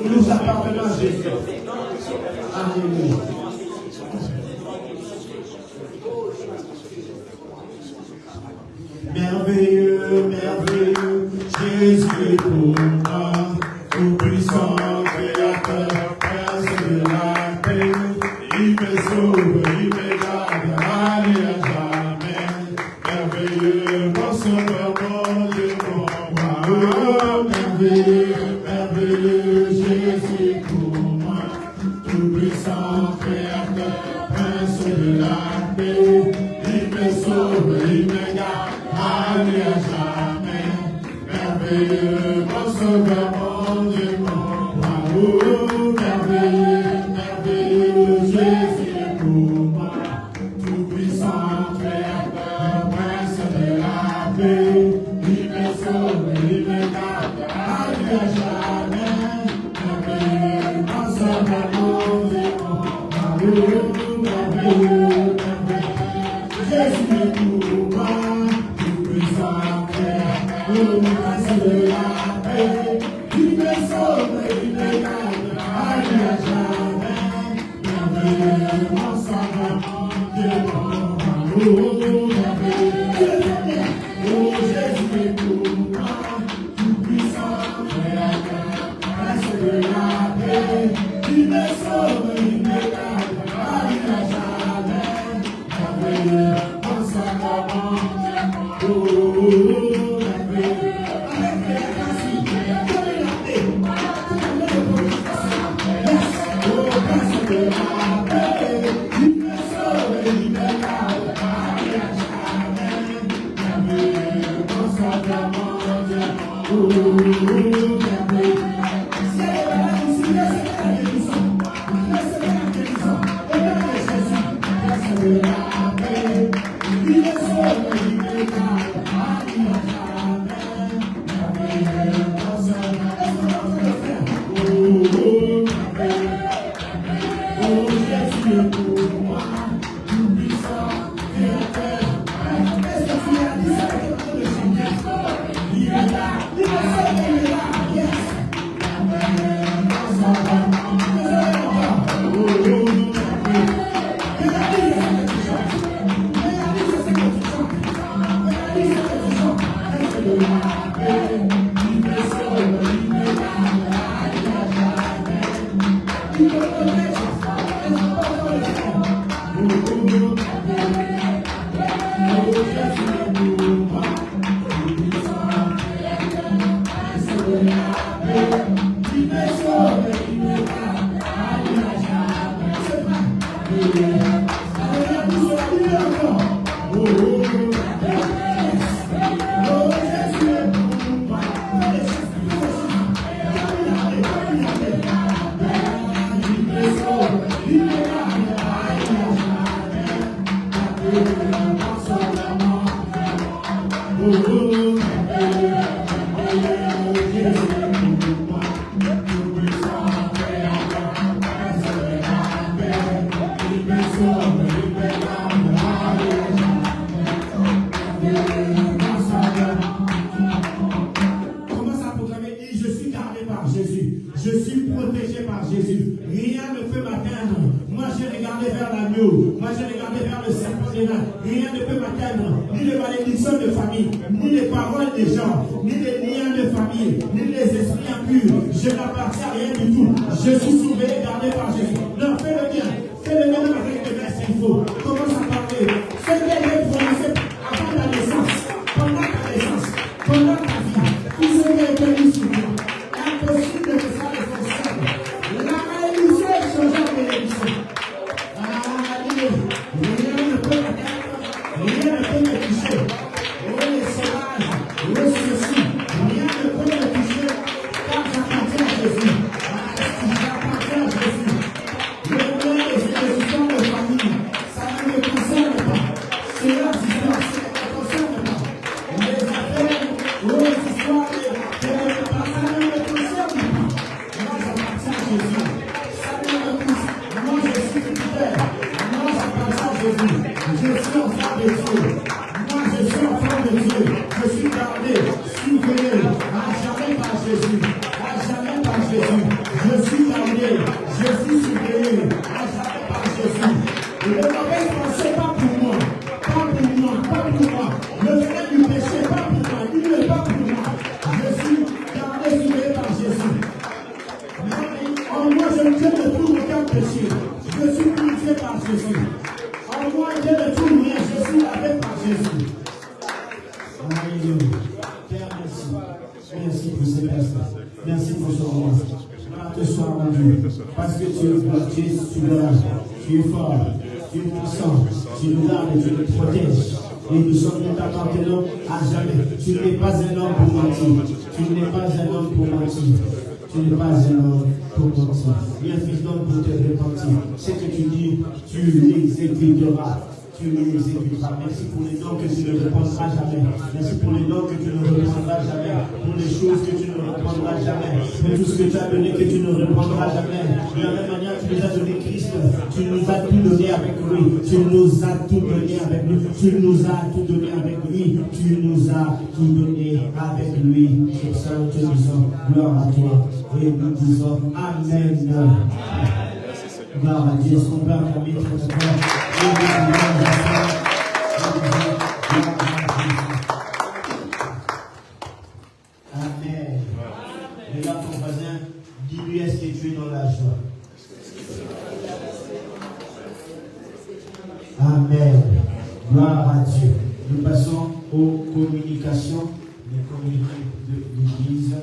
Nous appartenons à Jésus. Alléluia. Merveilleux, merveilleux, Jésus est pour moi, tout puissant créateur, prince de la paix. Il me sauve, il me garde, allez à jamais. Merveilleux, mon sauveur, mon Dieu, mon roi. Merveilleux, merveilleux, Jésus pour moi, tout puissant créateur, prince de la paix. Il me sauve, il me garde, allez à jamais. Merveilleux, mon sauveur, mon Dieu, mon roi. Oh, merveilleux, merveilleux, Jésus pour moi, tout puissant créateur, prince de la paix. Il me sauve, il me garde, allez à jamais. Merveilleux, mon sauveur, mon Dieu, mon roi. Oh, merveilleux, Jésus pour moi, tout puissant créateur, prince de la paix. Il me sauve, il me garde, allez à jamais. Merveilleux, mon sauveur, mon Dieu, mon roi. Oh, merveilleux, oh Jésus pour moi, tout puissant créateur, prince de la paix. Il me sauve, il me garde, allez à jamais. Merveilleux, mon sauveur, mon Dieu, oh, merveilleux. Je suis protégé par Jésus. Rien ne peut m'atteindre. Moi, j'ai regardé vers l'agneau. Moi, j'ai regardé vers le serpent des nains. Rien ne peut m'atteindre. Ni les malédictions de famille, ni les paroles des gens, ni les liens de famille, ni les esprits impurs. Je n'appartiens à rien du tout. Je suis surveillé, gardé par Jésus. Non, fais-le bien. Fais-le bien avec les versets qu'il faut. Commence à parler. Ce qui est prononcé avant ta naissance, pendant ta naissance, pendant ta vie. Tout ce qui est permis sur toi. Impossible que ça ne fonctionne. La malédiction est changée en bénédiction. Rien ne peut m'atteindre, rien ne peut me toucher. Oh les sauvages, oh ceci, rien ne peut me toucher, car j'appartiens à Jésus. J'appartiens à Jésus. Le bien des histoires de famille, ça ne me concerne pas. C'est leurs histoires, ça ne me concerne pas. Les affaires, oh les histoires de ça ne me concerne pas. Moi j'appartiens à Jésus. Ça ne me concerne pas. Moi je suis titulaire. Moi j'appartiens à Jésus. Je suis enfant de Dieu. Moi je suis enfant de Dieu. Je suis gardé, surveillé, à jamais par Jésus. À jamais par Jésus. Je suis gardé, je suis surveillé, à jamais par Jésus. Le mauvais pensée, pas pour moi. Pas pour moi, pas pour moi. Le venin du péché, pas pour moi. Il n'est pas pour moi. Je suis gardé, surveillé par Jésus. En moi, je ne trouve aucun péché. Je suis purifié par Jésus. En moi, je ne trouve rien. Je suis lavé par Jésus. Alléluia. Père, merci. Merci pour ces personnes. Merci pour ce moment. Gloire te soit rendue. Parce que tu es souverain. Tu es fort. Tu es puissant. Tu nous gardes et tu nous protèges. Et nous sommes maintenant à jamais. Tu n'es pas un homme pour mentir. Tu n'es pas un homme pour mentir. Tu n'es pas un homme pour mentir. Ni un fils d'homme pour te repentir. Ce que tu dis, tu l'exécuteras. Tu l'exécuteras. Merci pour les noms que tu ne répondras jamais. Merci pour les noms que tu ne répondras jamais. Pour les choses que tu ne répondras jamais. Pour tout ce que tu as donné que tu ne répondras jamais. De la même manière, tu nous as donné Christ. Tu nous as tout donné avec lui. Tu nous as tout donné avec lui. Tu nous as tout donné avec lui. Tu nous as tout donné avec lui. Sur ça, nous te disons gloire à toi. Et nous disons Amen. Gloire à Dieu. Est-ce qu'on peut acclamer très fort? Amen. Regarde ton voisin, dis-lui est-ce que tu es dans la joie. Amen. Gloire à Dieu. Nous passons aux communications, les communiqués de l'Église.